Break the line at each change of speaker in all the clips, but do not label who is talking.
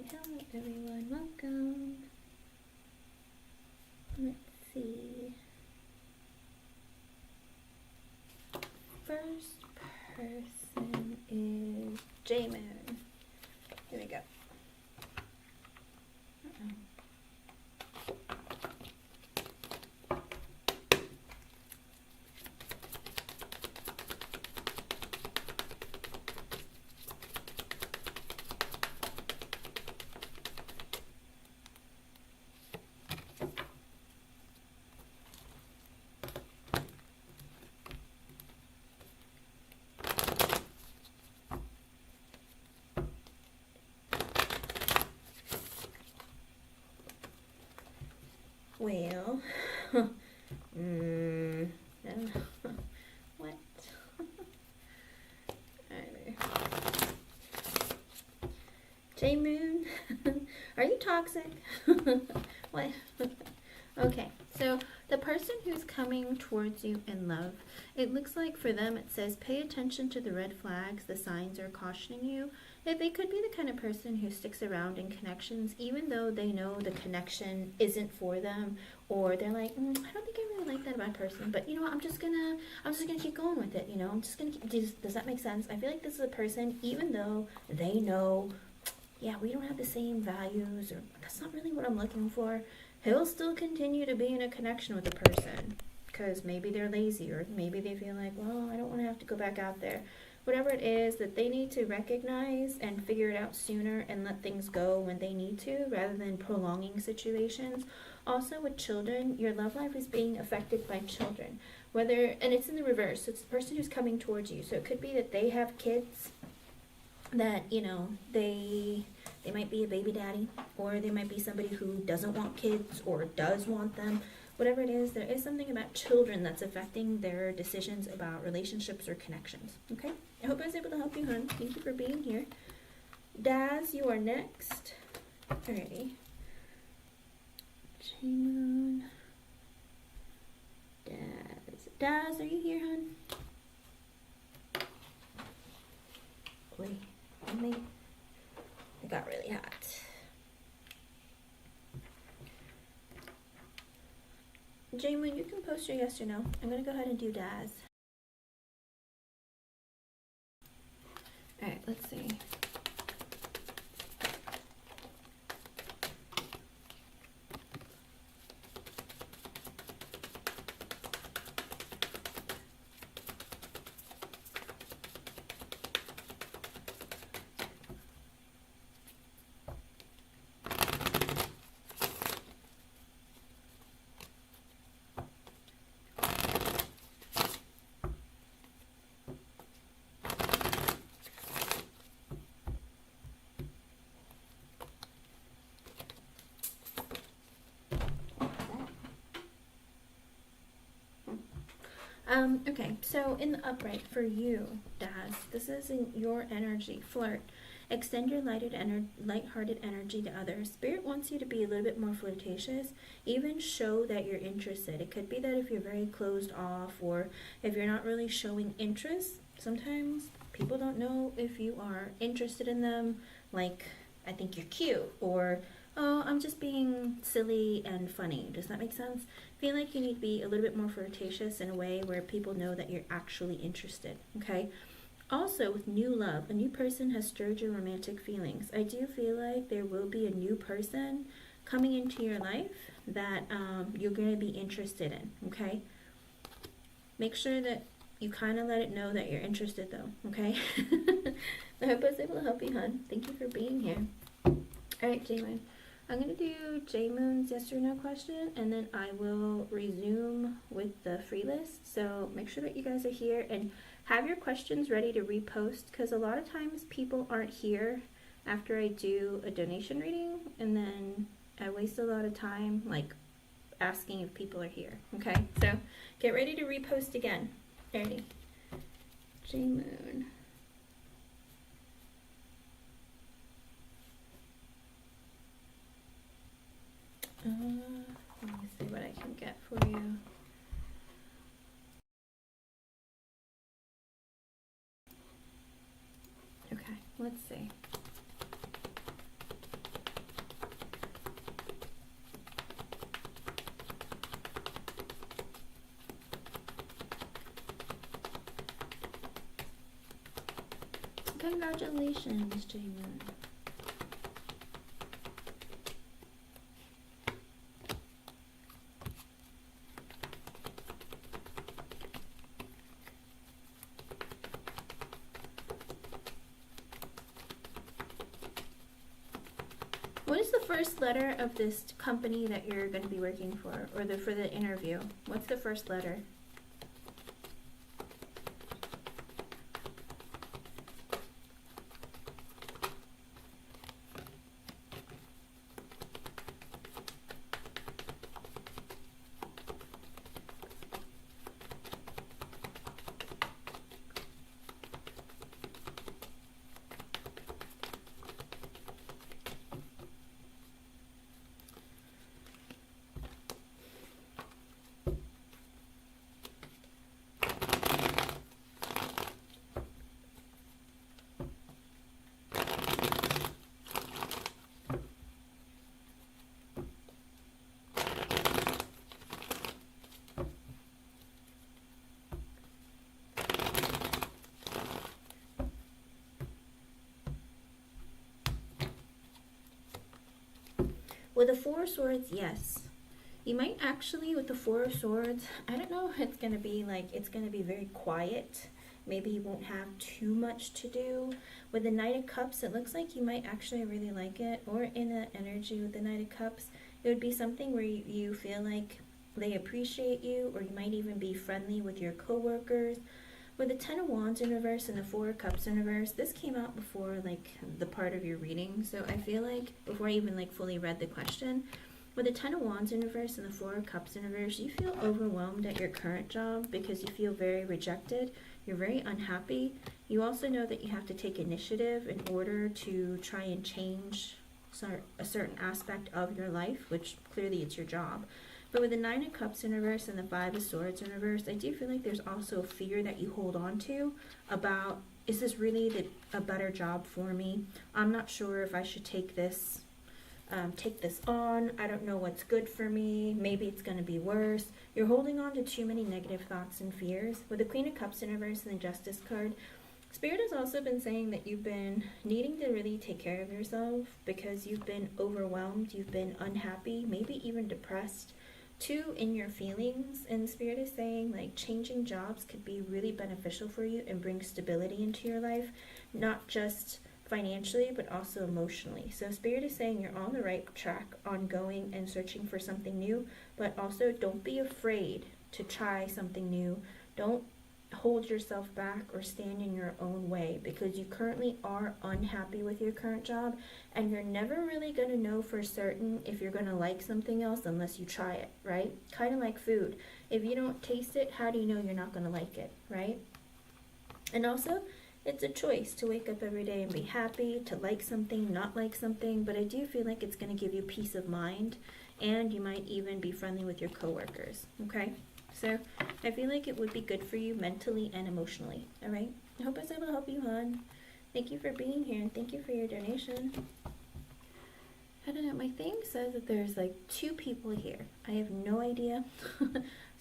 Hello everyone, welcome. Let's see. First person is J-Moon. Here we go. Well, what? J-Moon, are you toxic? What? Okay, so the person who's coming towards you in love, it looks like for them it says pay attention to the red flags, the signs are cautioning you. That they could be the kind of person who sticks around in connections even though they know the connection isn't for them, or they're like, I don't think I really like that about person, but you know what, I'm just gonna keep going with it, you know, I'm just gonna keep, does that make sense? I feel like this is a person, even though they know, yeah, we don't have the same values, or that's not really what I'm looking for, he'll still continue to be in a connection with a person because maybe they're lazy, or maybe they feel like, well, I don't want to have to go back out there. Whatever it is that they need to recognize and figure it out sooner and let things go when they need to, rather than prolonging situations. Also with children, your love life is being affected by children. Whether, and it's in the reverse, so it's the person who's coming towards you. So it could be that they have kids that, you know, they might be a baby daddy, or they might be somebody who doesn't want kids or does want them. Whatever it is, there is something about children that's affecting their decisions about relationships or connections. Okay? I hope I was able to help you, hon. Thank you for being here. Daz, you are next. Alrighty. J-Moon. Daz. Daz, are you here, hon? Wait. It got really hot. J-Moon, you can post your yes or no. I'm going to go ahead and do Daz. Alright, let's see. Okay, so in the upright for you, Daz, this is in your energy, flirt. Extend your lighthearted energy to others. Spirit wants you to be a little bit more flirtatious. Even show that you're interested. It could be that if you're very closed off, or if you're not really showing interest, sometimes people don't know if you are interested in them. Like, I think you're cute, or oh, I'm just being silly and funny. Does that make sense? I feel like you need to be a little bit more flirtatious in a way where people know that you're actually interested, okay? Also, with new love, a new person has stirred your romantic feelings. I do feel like there will be a new person coming into your life that you're going to be interested in, okay? Make sure that you kind of let it know that you're interested, though, okay? I hope I was able to help you, hon. Thank you for being here. All right, J-Moon. I'm going to do J-Moon's yes or no question, and then I will resume with the free list. So make sure that you guys are here and have your questions ready to repost, because a lot of times people aren't here after I do a donation reading, and then I waste a lot of time like asking if people are here. Okay, so get ready to repost again. Ready? J-Moon. Let me see what I can get for you. Okay, let's see. Congratulations, J-Moon. What is the first letter of this company that you're going to be working for, or for the interview? What's the first letter? With the Four of Swords, yes. You might actually, with the Four of Swords, I don't know if it's going to be like, it's going to be very quiet. Maybe you won't have too much to do. With the Knight of Cups, it looks like you might actually really like it. Or in that energy with the Knight of Cups, it would be something where you feel like they appreciate you, or you might even be friendly with your coworkers. With the Ten of Wands in reverse and the Four of Cups in reverse, this came out before like the part of your reading, so I feel like before I even like fully read the question, with the Ten of Wands in reverse and the Four of Cups in reverse, you feel overwhelmed at your current job because you feel very rejected. You're very unhappy. You also know that you have to take initiative in order to try and change a certain aspect of your life, which clearly it's your job. But with the Nine of Cups in reverse and the Five of Swords in reverse, I do feel like there's also fear that you hold on to about, is this really a better job for me? I'm not sure if I should take this on. I don't know what's good for me. Maybe it's going to be worse. You're holding on to too many negative thoughts and fears. With the Queen of Cups in reverse and the Justice card, Spirit has also been saying that you've been needing to really take care of yourself because you've been overwhelmed, you've been unhappy, maybe even depressed. Two, in your feelings, and Spirit is saying like changing jobs could be really beneficial for you and bring stability into your life, not just financially but also emotionally. So Spirit is saying you're on the right track on going and searching for something new, but also don't be afraid to try something new. Don't hold yourself back or stand in your own way, because you currently are unhappy with your current job, and you're never really going to know for certain if you're going to like something else unless you try it, right? Kind of like food. If you don't taste it, how do you know you're not going to like it, right? And also, it's a choice to wake up every day and be happy, to like something, not like something, but I do feel like it's going to give you peace of mind, and you might even be friendly with your coworkers, okay? So I feel like it would be good for you mentally and emotionally, all right? I hope I was able to help you, hon. Thank you for being here, and thank you for your donation. I don't know, my thing says that there's like 2 people here. I have no idea.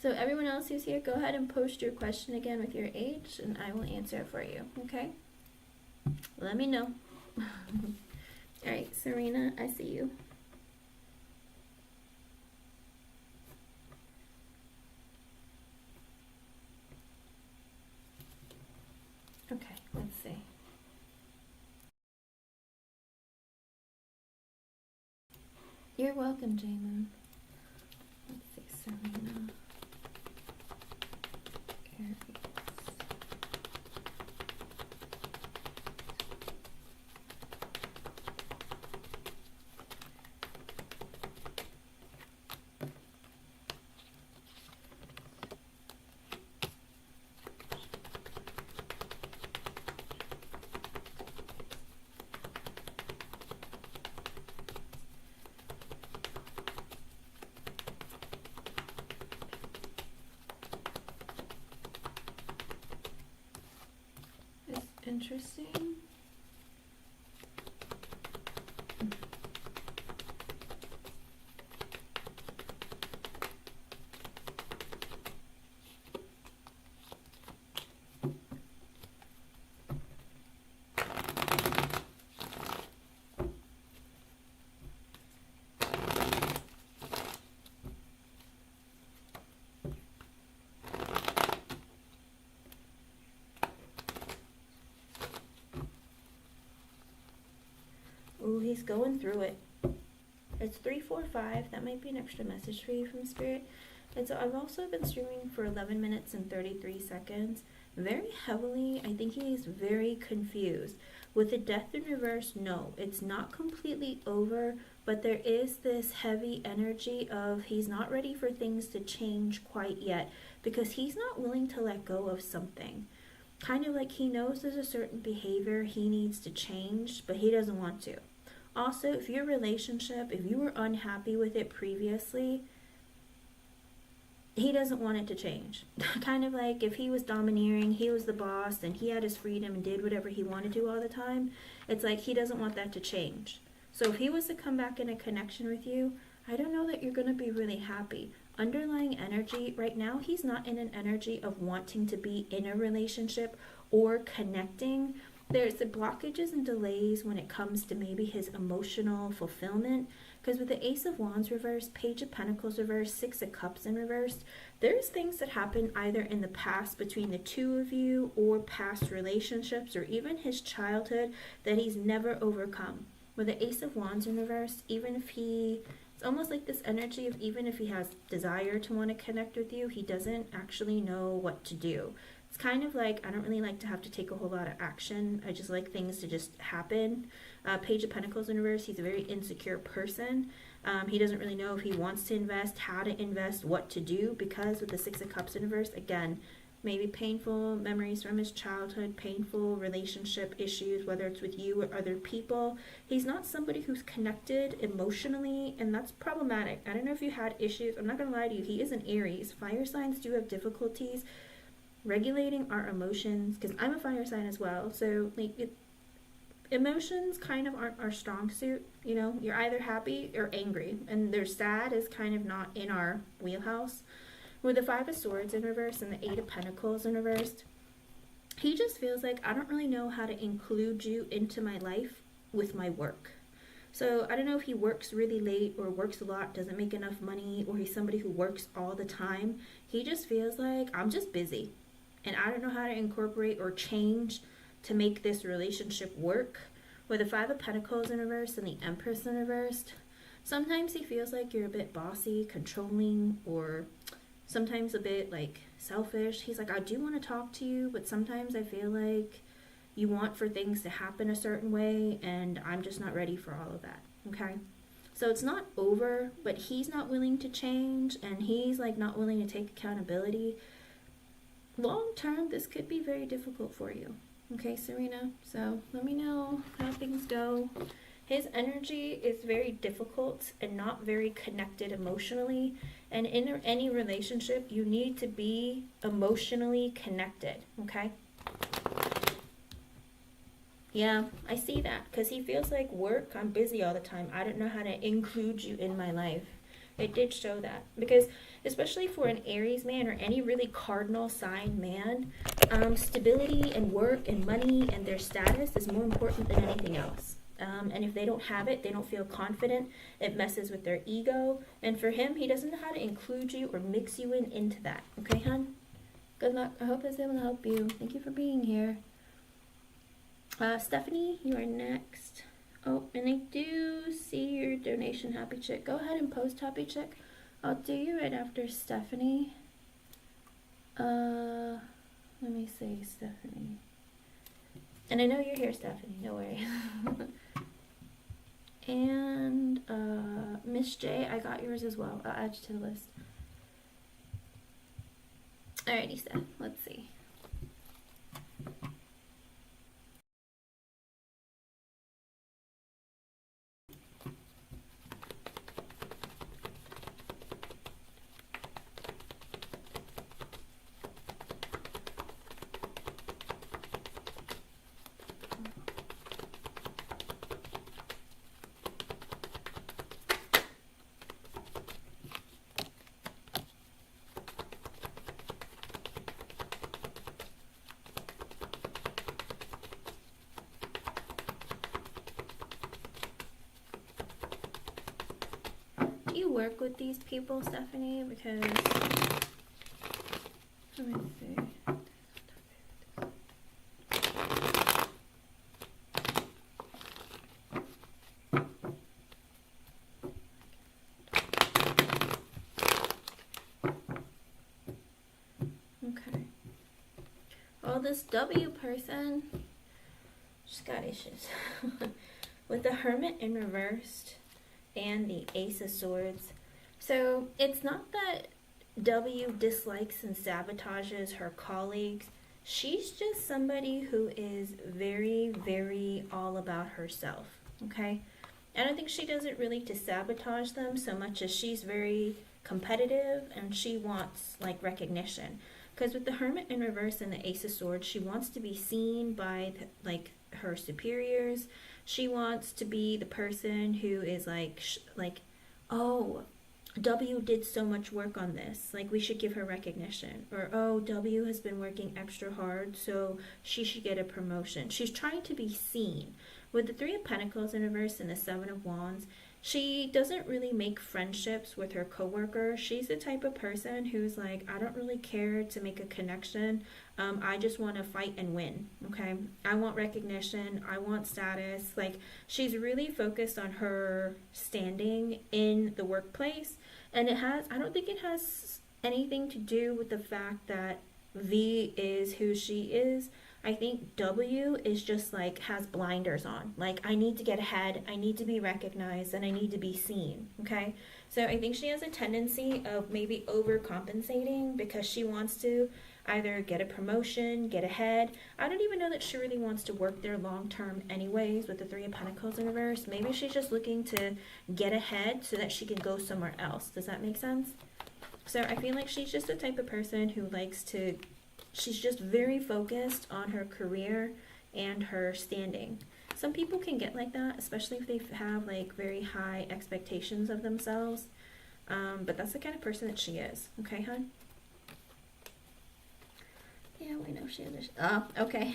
So everyone else who's here, go ahead and post your question again with your age, and I will answer it for you, okay? Let me know. All right, Serena, I see you. Okay, let's see. You're welcome, J-Moon. Let's see, Serena. Aries. Interesting. Ooh, he's going through it. It's 345. That might be an extra message for you from Spirit. And so I've also been streaming for 11 minutes and 33 seconds. Very heavily, I think he's very confused. With the death in reverse, no, it's not completely over, but there is this heavy energy of he's not ready for things to change quite yet because he's not willing to let go of something. Kind of like he knows there's a certain behavior he needs to change, but he doesn't want to. Also, if your relationship, if you were unhappy with it previously, he doesn't want it to change. Kind of like if he was domineering, he was the boss, and he had his freedom and did whatever he wanted to all the time, it's like he doesn't want that to change. So if he was to come back in a connection with you, I don't know that you're going to be really happy. Underlying energy, right now, he's not in an energy of wanting to be in a relationship or connecting. There's the blockages and delays when it comes to maybe his emotional fulfillment. Because with the Ace of Wands reversed, Page of Pentacles reversed, Six of Cups in reversed, there's things that happen either in the past between the two of you or past relationships or even his childhood that he's never overcome. With the Ace of Wands in reversed, even if it's almost like this energy of even if he has desire to want to connect with you, he doesn't actually know what to do. It's kind of like, I don't really like to have to take a whole lot of action. I just like things to just happen. Page of Pentacles in reverse, he's a very insecure person. He doesn't really know if he wants to invest, how to invest, what to do, because with the Six of Cups in reverse, again, maybe painful memories from his childhood, painful relationship issues, whether it's with you or other people. He's not somebody who's connected emotionally, and that's problematic. I don't know if you had issues. I'm not going to lie to you. He is an Aries. Fire signs do have difficulties regulating our emotions, because I'm a fire sign as well. So, like, emotions kind of aren't our strong suit. You know, you're either happy or angry, and their sad is kind of not in our wheelhouse. With the Five of Swords in reverse and the Eight of Pentacles in reverse, he just feels like, I don't really know how to include you into my life with my work. So I don't know if he works really late or works a lot, doesn't make enough money, or he's somebody who works all the time. He just feels like, I'm just busy, and I don't know how to incorporate or change to make this relationship work. With the Five of Pentacles in reverse and the Empress in reverse, sometimes he feels like you're a bit bossy, controlling, or sometimes a bit like selfish. He's like, I do want to talk to you, but sometimes I feel like you want for things to happen a certain way, and I'm just not ready for all of that. Okay? So it's not over, but he's not willing to change, and he's like not willing to take accountability. Long term, this could be very difficult for you. Okay, Serena? So let me know how things go. His energy is very difficult and not very connected emotionally. And in any relationship, you need to be emotionally connected, okay? Yeah, I see that. Because he feels like, work, I'm busy all the time. I don't know how to include you in my life. It did show that. Because especially for an Aries man or any really cardinal sign man, stability and work and money and their status is more important than anything else. And if they don't have it, they don't feel confident. It messes with their ego. And for him, he doesn't know how to include you or mix you into that. Okay, hon? Good luck. I hope I was able to help you. Thank you for being here. Stephanie, you are next. Oh, and I do see your donation, Happy Chick. Go ahead and post, Happy Chick. I'll do you right after Stephanie. Let me see, Stephanie. And I know you're here, Stephanie. No worries. And Miss J, I got yours as well. I'll add you to the list. Alrighty, Steph. Let's see. Do you work with these people, Stephanie? Because let me see. this W person, she's got issues. With the Hermit in reversed and the Ace of Swords. So it's not that W dislikes and sabotages her colleagues. She's just somebody who is very, very all about herself, okay? I don't think she does it really to sabotage them so much as she's very competitive and she wants like recognition. Because with the Hermit in reverse and the Ace of Swords, she wants to be seen by like her superiors. She wants to be the person who is like, oh, W did so much work on this, like we should give her recognition. Or, oh, W has been working extra hard, so she should get a promotion. She's trying to be seen. With the Three of Pentacles in reverse and the Seven of Wands, she doesn't really make friendships with her coworker. She's the type of person who's like, I don't really care to make a connection. I just want to fight and win, okay? I want recognition. I want status. Like, she's really focused on her standing in the workplace. And I don't think it has anything to do with the fact that V is who she is. I think W is just like has blinders on. Like, I need to get ahead, I need to be recognized, and I need to be seen, okay? So I think she has a tendency of maybe overcompensating because she wants to either get a promotion, get ahead. I don't even know that she really wants to work there long term anyways with the Three of Pentacles in reverse. Maybe she's just looking to get ahead so that she can go somewhere else. Does that make sense? So I feel like she's just the type of person who likes to, she's just very focused on her career and her standing. Some people can get like that, especially if they have like very high expectations of themselves. But that's the kind of person that she is. Okay, hon? Yeah, we know she is. Oh, okay.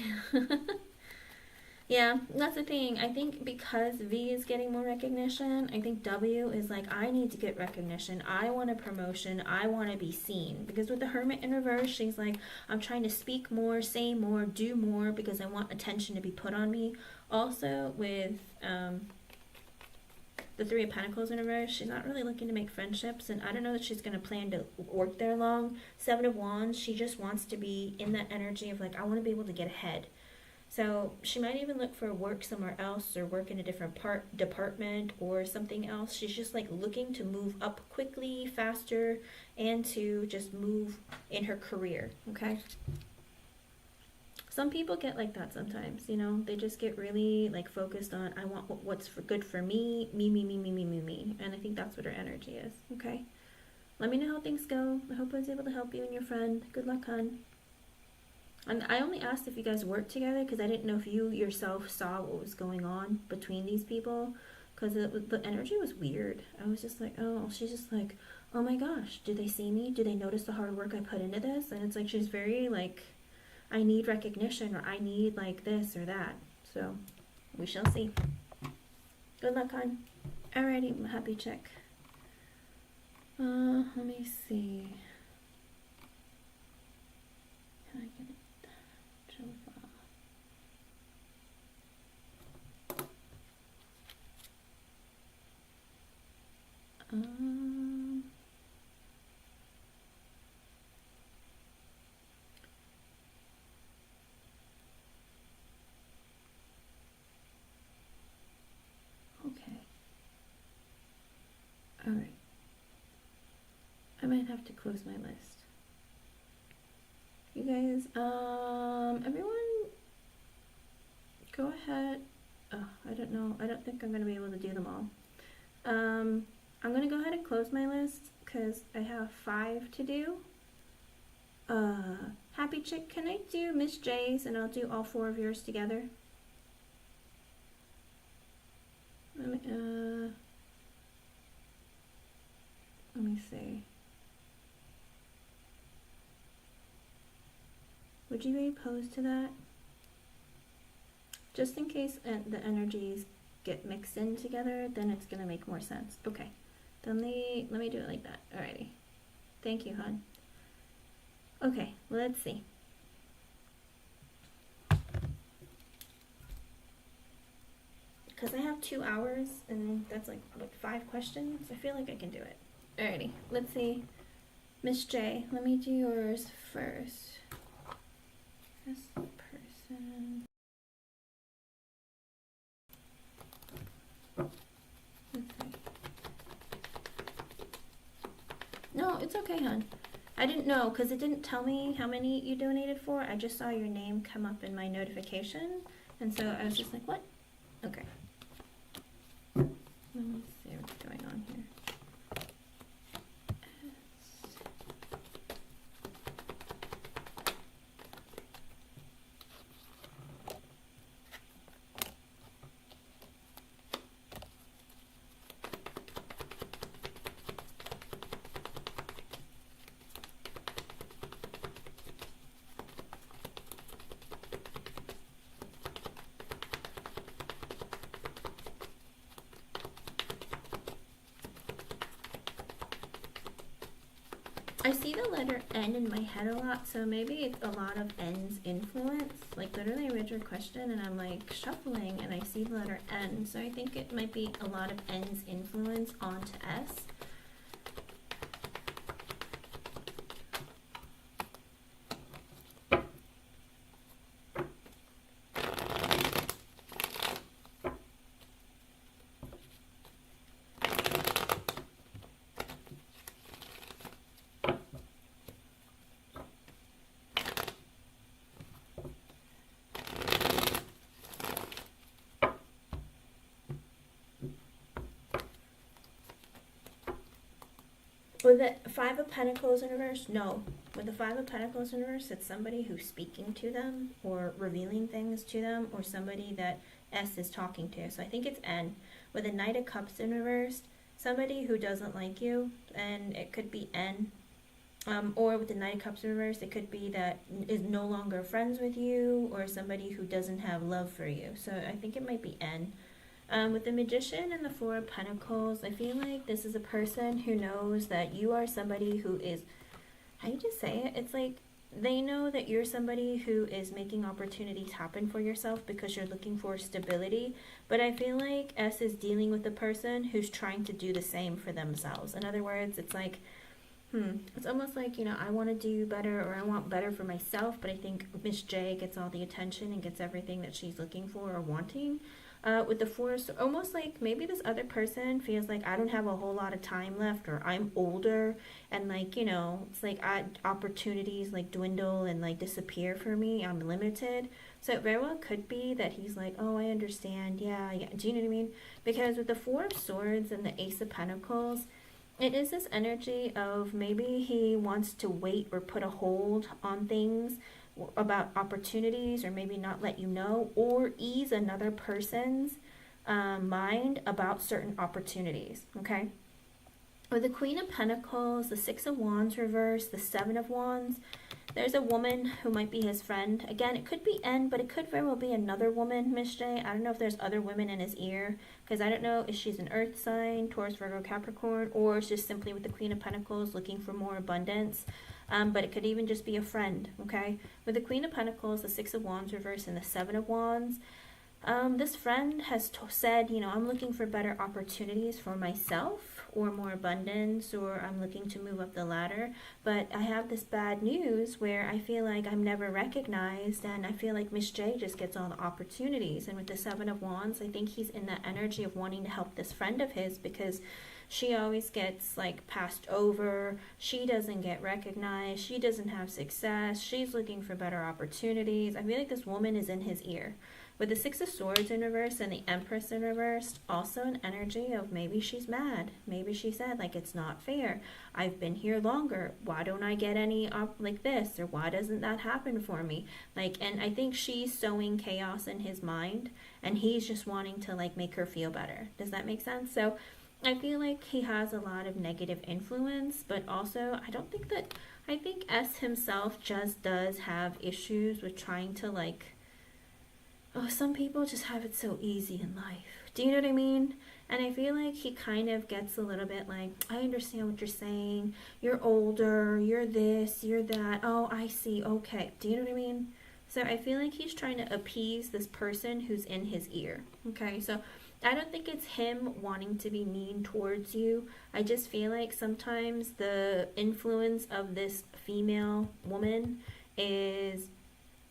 Yeah, that's the thing. I think because V is getting more recognition, I think W is like, I need to get recognition. I want a promotion. I want to be seen. Because with the Hermit in reverse, she's like, I'm trying to speak more, say more, do more because I want attention to be put on me. Also, with the Three of Pentacles in reverse, she's not really looking to make friendships, and I don't know that she's going to plan to work there long. Seven of Wands, she just wants to be in that energy of like, I want to be able to get ahead. So she might even look for work somewhere else or work in a different department or something else. She's just like looking to move up quickly, faster, and to just move in her career, okay? Some people get like that sometimes, you know? They just get really like focused on, I want what's good for me, me. And I think that's what her energy is, okay? Let me know how things go. I hope I was able to help you and your friend. Good luck, hon. And I only asked if you guys worked together because I didn't know if you yourself saw what was going on between these people, because the energy was weird. I was just like, oh, she's just like, oh my gosh, do they see me? Do they notice the hard work I put into this? And it's like she's very like, I need recognition, or I need like this or that. So we shall see. Good luck, hon. Alrighty, happy check. Let me see. Can I get it? Okay. All right. I might have to close my list. You guys, everyone go ahead. Oh, I don't know. I don't think I'm going to be able to do them all. I'm going to go ahead and close my list because I have 5 to do. Happy Chick, can I do Miss J's and I'll do all 4 of yours together? Let me see. Would you be opposed to that? Just in case the energies get mixed in together, then it's gonna make more sense. Okay, then let me do it like that. Alrighty. Thank you, hon. Okay, let's see. Because I have 2 hours and that's like, what, 5 questions? I feel like I can do it. Alrighty, let's see. Miss J, let me do yours first. This person. Let's see. No, it's okay, hon. I didn't know because it didn't tell me how many you donated for. I just saw your name come up in my notification, and so I was just like, what? Okay. Let me see what's going on here. I see the letter N in my head a lot, so maybe it's a lot of N's influence. Like literally I read your question and I'm like shuffling and I see the letter N, so I think it might be a lot of N's influence onto S. With the Five of Pentacles in reverse, no. With the Five of Pentacles in reverse, it's somebody who's speaking to them or revealing things to them, or somebody that S is talking to. So I think it's N. With the Knight of Cups in reverse, somebody who doesn't like you, and it could be N. Or with the Knight of Cups in reverse, it could be that is no longer friends with you, or somebody who doesn't have love for you. So I think it might be N. With the Magician and the Four of Pentacles, I feel like this is a person who knows that you are somebody who is, how do you just say it? It's like they know that you're somebody who is making opportunities happen for yourself because you're looking for stability. But I feel like S is dealing with the person who's trying to do the same for themselves. In other words, it's like, it's almost like, you know, I want to do better, or I want better for myself, but I think Miss J gets all the attention and gets everything that she's looking for or wanting. With the Force, almost like maybe this other person feels like I don't have a whole lot of time left, or I'm older, and like, you know, it's like opportunities like dwindle and like disappear for me. I'm limited. So it very well could be that he's like, oh, I understand. Yeah. Do you know what I mean? Because with the Four of Swords and the Ace of Pentacles, it is this energy of maybe he wants to wait or put a hold on things about opportunities, or maybe not let you know, or ease another person's mind about certain opportunities. Okay, with the Queen of Pentacles, the Six of Wands reverse, the Seven of Wands, there's a woman who might be his friend. Again, it could be N, but it could very well be another woman, Miss J. I don't know if there's other women in his ear, because I don't know if she's an earth sign, Taurus, Virgo, Capricorn, or it's just simply with the Queen of Pentacles looking for more abundance. But it could even just be a friend, okay? With the Queen of Pentacles, the Six of Wands reverse, and the Seven of Wands, this friend has said, you know, I'm looking for better opportunities for myself, or more abundance, or I'm looking to move up the ladder. But I have this bad news where I feel like I'm never recognized, and I feel like Miss J just gets all the opportunities. And with the Seven of Wands, I think he's in that energy of wanting to help this friend of his, because she always gets like passed over. She doesn't get recognized. She doesn't have success. She's looking for better opportunities. I feel like this woman is in his ear. With the Six of Swords in reverse and the Empress in reverse, also an energy of maybe she's mad. Maybe she said, like, it's not fair. I've been here longer. Why don't I get any like this? Or why doesn't that happen for me? Like, and I think she's sowing chaos in his mind, and he's just wanting to like make her feel better. Does that make sense? So I feel like he has a lot of negative influence, but also I think S himself just does have issues with trying to like, oh, some people just have it so easy in life. Do you know what I mean? And I feel like he kind of gets a little bit like, I understand what you're saying. You're older, you're this, you're that. Oh, I see. Okay. Do you know what I mean? So I feel like he's trying to appease this person who's in his ear. Okay. So I don't think it's him wanting to be mean towards you. I just feel like sometimes the influence of this female woman is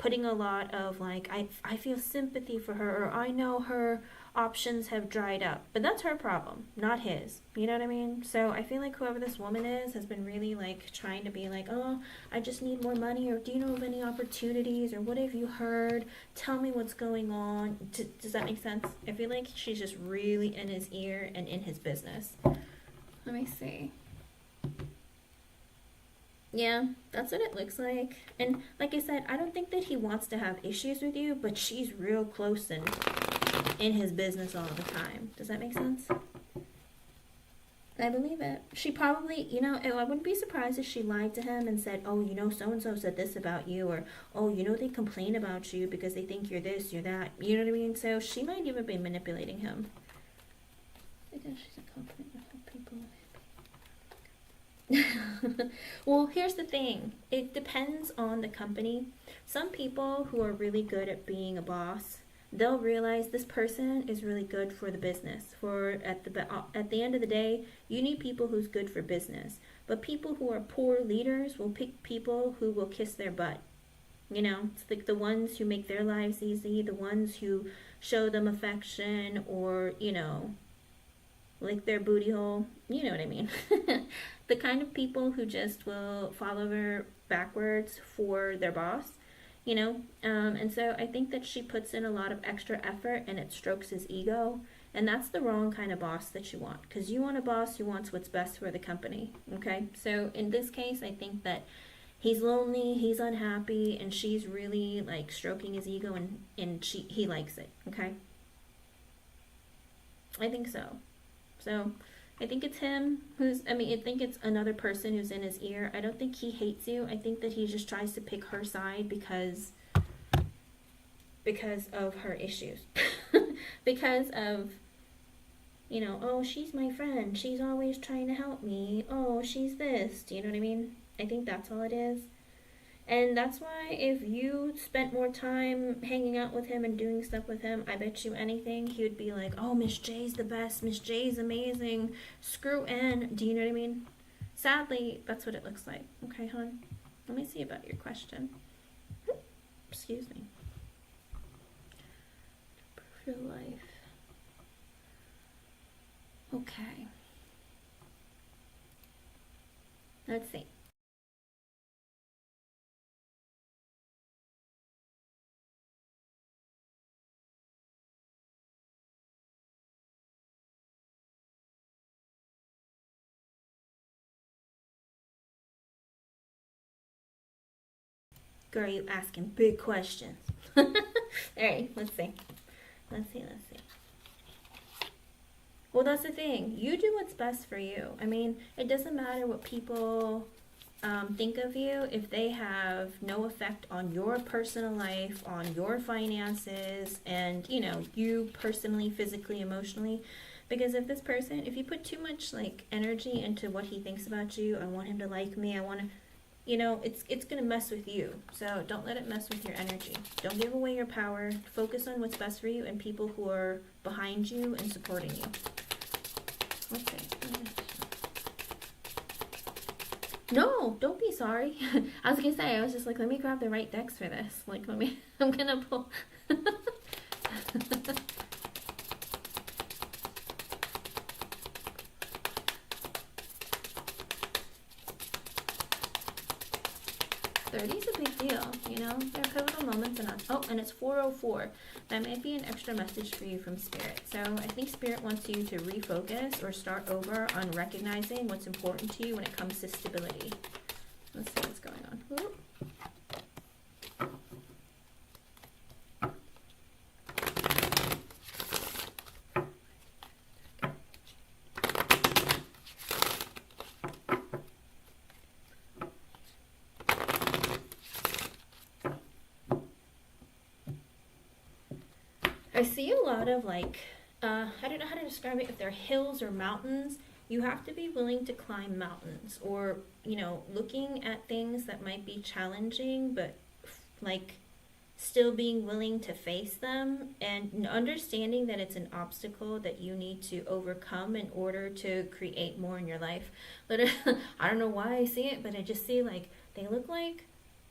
putting a lot of like, I feel sympathy for her, or I know her options have dried up. But that's her problem, not his. You know what I mean? So I feel like whoever this woman is has been really like trying to be like, oh, I just need more money, or do you know of any opportunities, or what have you heard? Tell me what's going on. Does that make sense? I feel like she's just really in his ear and in his business. Let me see. Yeah, that's what it looks like. And like I said, I don't think that he wants to have issues with you, but she's real close and in his business all the time. Does that make sense? I believe it. She probably, you know, I wouldn't be surprised if she lied to him and said, oh, you know, so-and-so said this about you, or, oh, you know, they complain about you because they think you're this, you're that. You know what I mean? So she might even be manipulating him. Because she's a company to help people. Well, here's the thing. It depends on the company. Some people who are really good at being a boss, they'll realize this person is really good for the business. At the end of the day, you need people who's good for business. But people who are poor leaders will pick people who will kiss their butt. You know, it's like the ones who make their lives easy, the ones who show them affection, or, you know, like their booty hole. You know what I mean? The kind of people who just will follow her backwards for their boss, you know. And so I think that she puts in a lot of extra effort and it strokes his ego. And that's the wrong kind of boss that you want, because you want a boss who wants what's best for the company. Okay, so in this case, I think that he's lonely, he's unhappy, and she's really like stroking his ego, and he likes it. Okay, I think so. So I think it's him I think it's another person who's in his ear. I don't think he hates you. I think that he just tries to pick her side because of her issues. Because of, you know, oh, she's my friend. She's always trying to help me. Oh, she's this. Do you know what I mean? I think that's all it is. And that's why if you spent more time hanging out with him and doing stuff with him, I bet you anything, he would be like, oh, Miss J's the best. Miss J's amazing. Screw N. Do you know what I mean? Sadly, that's what it looks like. Okay, hon? Let me see about your question. Excuse me. Improve your life. Okay. Let's see. Girl, you asking big questions. Alright, let's see. Let's see. Well, that's the thing. You do what's best for you. I mean, it doesn't matter what people think of you if they have no effect on your personal life, on your finances, and, you know, you personally, physically, emotionally. Because if you put too much, like, energy into what he thinks about you, I want him to like me, I want to, you know, it's going to mess with you. So don't let it mess with your energy. Don't give away your power. Focus on what's best for you and people who are behind you and supporting you. Okay. No, don't be sorry. I was going to say, I was just like, let me grab the right decks for this. Like, I'm going to pull. 30 is a big deal, you know? There are pivotal moments in us. Oh, and it's 4:04. That might be an extra message for you from Spirit. So I think Spirit wants you to refocus or start over on recognizing what's important to you when it comes to stability. Let's see what's going on. Whoop. I see a lot of like, I don't know how to describe it, if they're hills or mountains. You have to be willing to climb mountains, or, you know, looking at things that might be challenging, but like still being willing to face them and understanding that it's an obstacle that you need to overcome in order to create more in your life. But I don't know why I see it, but I just see like, they look like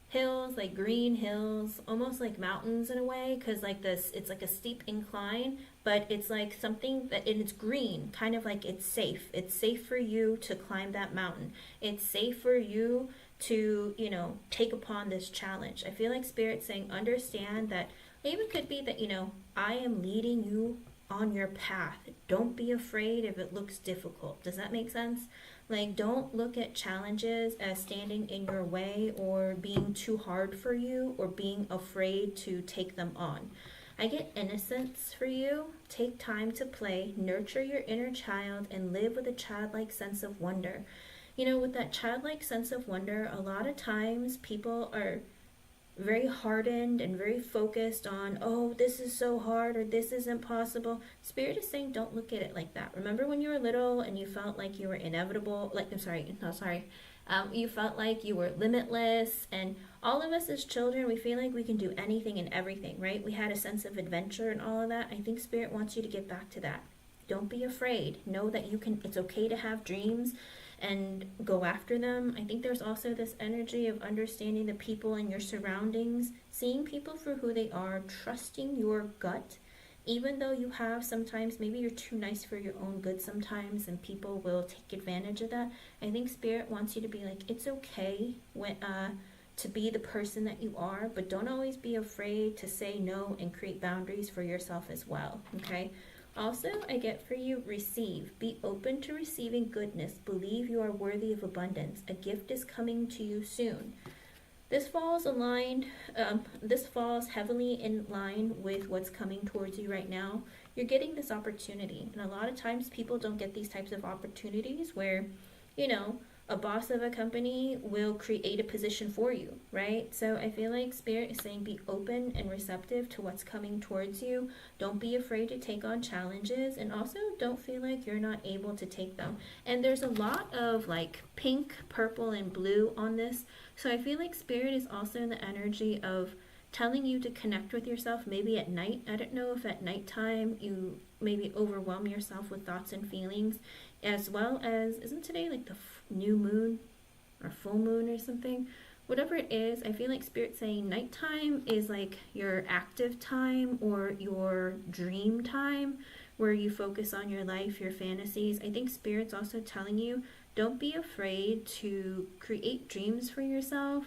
hills, like green hills, almost like mountains in a way, because like this, it's like a steep incline, but it's like something that, and it's green, kind of like it's safe. It's safe for you to climb that mountain. It's safe for you to, you know, take upon this challenge. I feel like Spirit's saying, understand that it even could be that, you know, I am leading you on your path. Don't be afraid if it looks difficult. Does that make sense? Like, don't look at challenges as standing in your way or being too hard for you or being afraid to take them on. I get innocence for you. Take time to play, nurture your inner child, and live with a childlike sense of wonder. You know, with that childlike sense of wonder, a lot of times people are very hardened and very focused on, oh, this is so hard or this is impossible. Spirit is saying, don't look at it like that. Remember when you were little and you felt like you were inevitable, like, you felt like you were limitless, and all of us as children, we feel like we can do anything and everything, right? We had a sense of adventure and all of that. I think Spirit wants you to get back to that. Don't be afraid. Know that you can, it's okay to have dreams and go after them. I think there's also this energy of understanding the people in your surroundings, seeing people for who they are, trusting your gut, even though you have sometimes, maybe you're too nice for your own good sometimes and people will take advantage of that. I think Spirit wants you to be like, it's okay when, to be the person that you are, but don't always be afraid to say no and create boundaries for yourself as well, okay? Also, I get for you, receive. Be open to receiving goodness. Believe you are worthy of abundance. A gift is coming to you soon. This falls heavily in line with what's coming towards you right now. You're getting this opportunity. And a lot of times people don't get these types of opportunities where, you know, a boss of a company will create a position for you, right? So I feel like Spirit is saying be open and receptive to what's coming towards you. Don't be afraid to take on challenges, and also don't feel like you're not able to take them. And there's a lot of like pink, purple, and blue on this. So I feel like Spirit is also in the energy of telling you to connect with yourself maybe at night. I don't know if at nighttime you maybe overwhelm yourself with thoughts and feelings, as well as, isn't today like the new moon or full moon or something? Whatever it is, I feel like Spirit's saying nighttime is like your active time or your dream time where you focus on your life, your fantasies. I think Spirit's also telling you, don't be afraid to create dreams for yourself,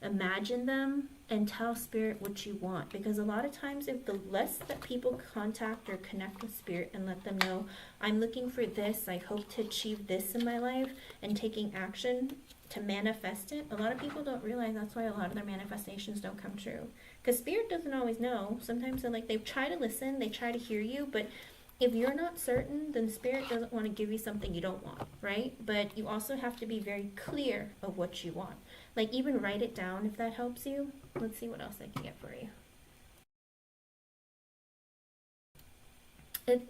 imagine them, and tell Spirit what you want. Because a lot of times, if the less that people contact or connect with Spirit and let them know, I'm looking for this, I hope to achieve this in my life, and taking action to manifest it, a lot of people don't realize that's why a lot of their manifestations don't come true. Because Spirit doesn't always know. Sometimes they're like, they try to listen, they try to hear you, but if you're not certain, then Spirit doesn't want to give you something you don't want, right? But you also have to be very clear of what you want. Like, even write it down if that helps you. Let's see what else I can get for you.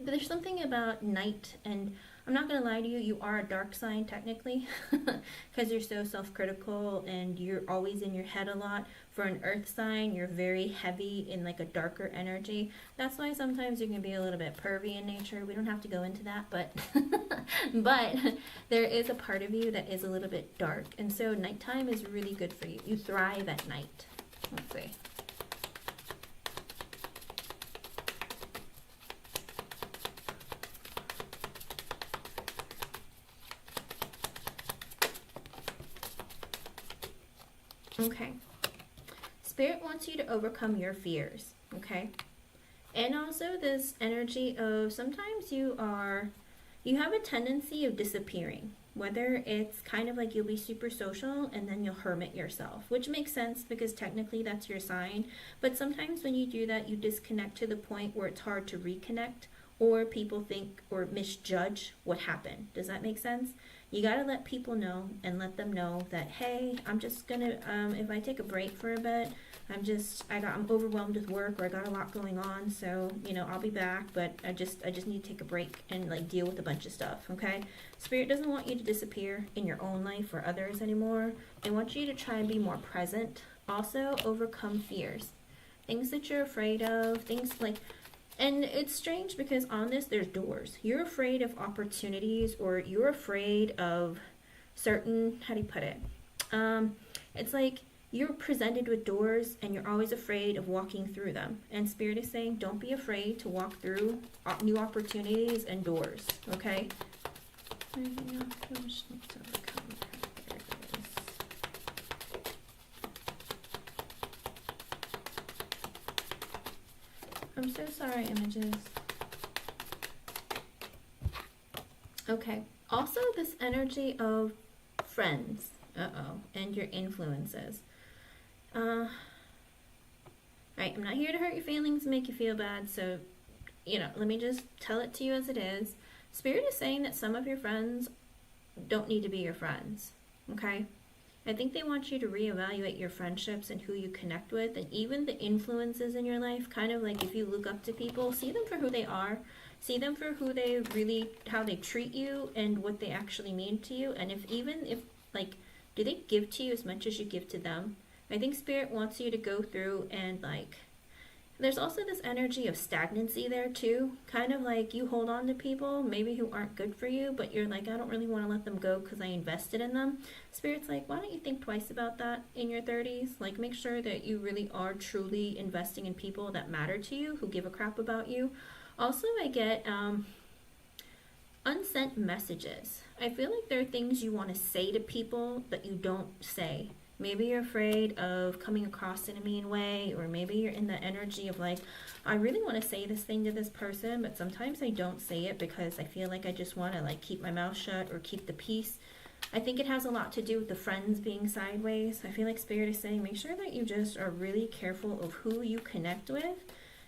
There's something about night, and I'm not going to lie to you, you are a dark sign technically, because you're so self-critical and you're always in your head a lot. For an earth sign, you're very heavy in like a darker energy. That's why sometimes you can be a little bit pervy in nature. We don't have to go into that, but but there is a part of you that is a little bit dark, and so nighttime is really good for you. You thrive at night. Let's see. Okay. Spirit wants you to overcome your fears, okay? And also this energy of sometimes you have a tendency of disappearing. Whether it's kind of like you'll be super social and then you'll hermit yourself, which makes sense because technically that's your sign. But sometimes when you do that, you disconnect to the point where it's hard to reconnect, or people think or misjudge what happened. Does that make sense? You got to let people know and let them know that, hey, I'm just gonna if I take a break for a bit, I'm overwhelmed with work, or I got a lot going on, so I'll be back, but I just need to take a break and like deal with a bunch of stuff. Okay? Spirit doesn't want you to disappear in your own life or others anymore. They want you to try and be more present. Also, overcome fears, things that you're afraid of, things like. And it's strange because on this, there's doors. You're afraid of opportunities, or you're afraid of certain, how do you put it? It's like you're presented with doors and you're always afraid of walking through them. And Spirit is saying, don't be afraid to walk through new opportunities and doors, okay? I'm so sorry, images. Okay. Also, this energy of friends. And your influences. Right, I'm not here to hurt your feelings and make you feel bad, so, let me just tell it to you as it is. Spirit is saying that some of your friends don't need to be your friends, okay? I think they want you to reevaluate your friendships and who you connect with, and even the influences in your life. Kind of like if you look up to people, see them for who they are. See them for who they really, how they treat you and what they actually mean to you. And if do they give to you as much as you give to them? I think Spirit wants you to go through and there's also this energy of stagnancy there too. Kind of like you hold on to people maybe who aren't good for you, but you're like, I don't really want to let them go because I invested in them. Spirit's like, why don't you think twice about that in your 30s? Like, make sure that you really are truly investing in people that matter to you, who give a crap about you. Also, I get unsent messages. I feel like there are things you want to say to people that you don't say. Maybe you're afraid of coming across in a mean way, or maybe you're in the energy of like, I really want to say this thing to this person, but sometimes I don't say it because I feel like I just want to keep my mouth shut or keep the peace. I think it has a lot to do with the friends being sideways. I feel like Spirit is saying, make sure that you just are really careful of who you connect with.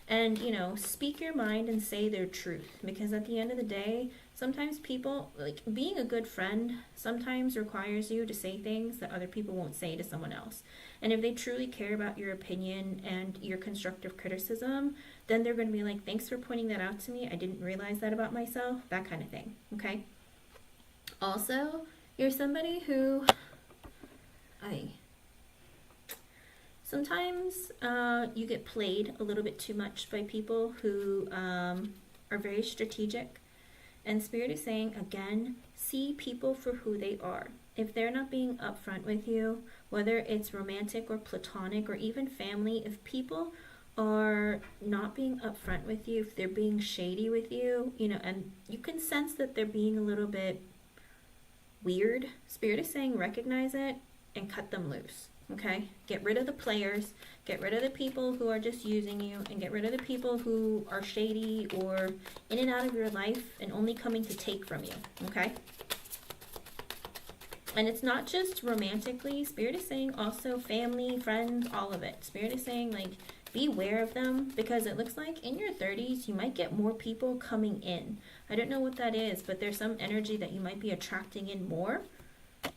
And, speak your mind and say their truth. Because at the end of the day, sometimes people, being a good friend sometimes requires you to say things that other people won't say to someone else. And if they truly care about your opinion and your constructive criticism, then they're going to be like, thanks for pointing that out to me. I didn't realize that about myself. That kind of thing. Okay? Also, you're somebody who... Sometimes you get played a little bit too much by people who are very strategic. And Spirit is saying, again, see people for who they are. If they're not being upfront with you, whether it's romantic or platonic or even family, if people are not being upfront with you, if they're being shady with you, and you can sense that they're being a little bit weird, Spirit is saying recognize it and cut them loose. Okay, get rid of the players, get rid of the people who are just using you, and get rid of the people who are shady or in and out of your life and only coming to take from you, okay? And it's not just romantically. Spirit is saying also family, friends, all of it. Spirit is saying, be aware of them, because it looks like in your 30s, you might get more people coming in. I don't know what that is, but there's some energy that you might be attracting in more.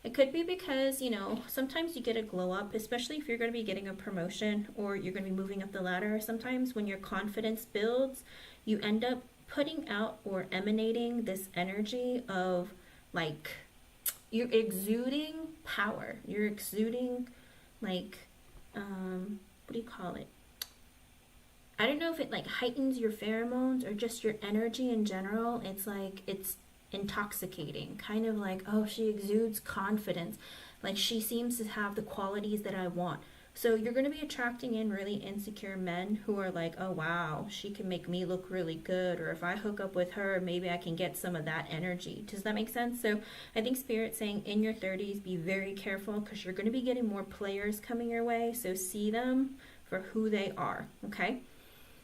It could be because, sometimes you get a glow up, especially if you're going to be getting a promotion or you're going to be moving up the ladder. Sometimes when your confidence builds, you end up putting out or emanating this energy of you're exuding power. You're exuding what do you call it? I don't know if it heightens your pheromones or just your energy in general. It's intoxicating, kind of oh, she exudes confidence, she seems to have the qualities that I want. So you're going to be attracting in really insecure men who are oh wow, she can make me look really good, or if I hook up with her, maybe I can get some of that energy. Does that make sense? So I think Spirit's saying in your 30s, be very careful, because you're going to be getting more players coming your way. So see them for who they are, okay?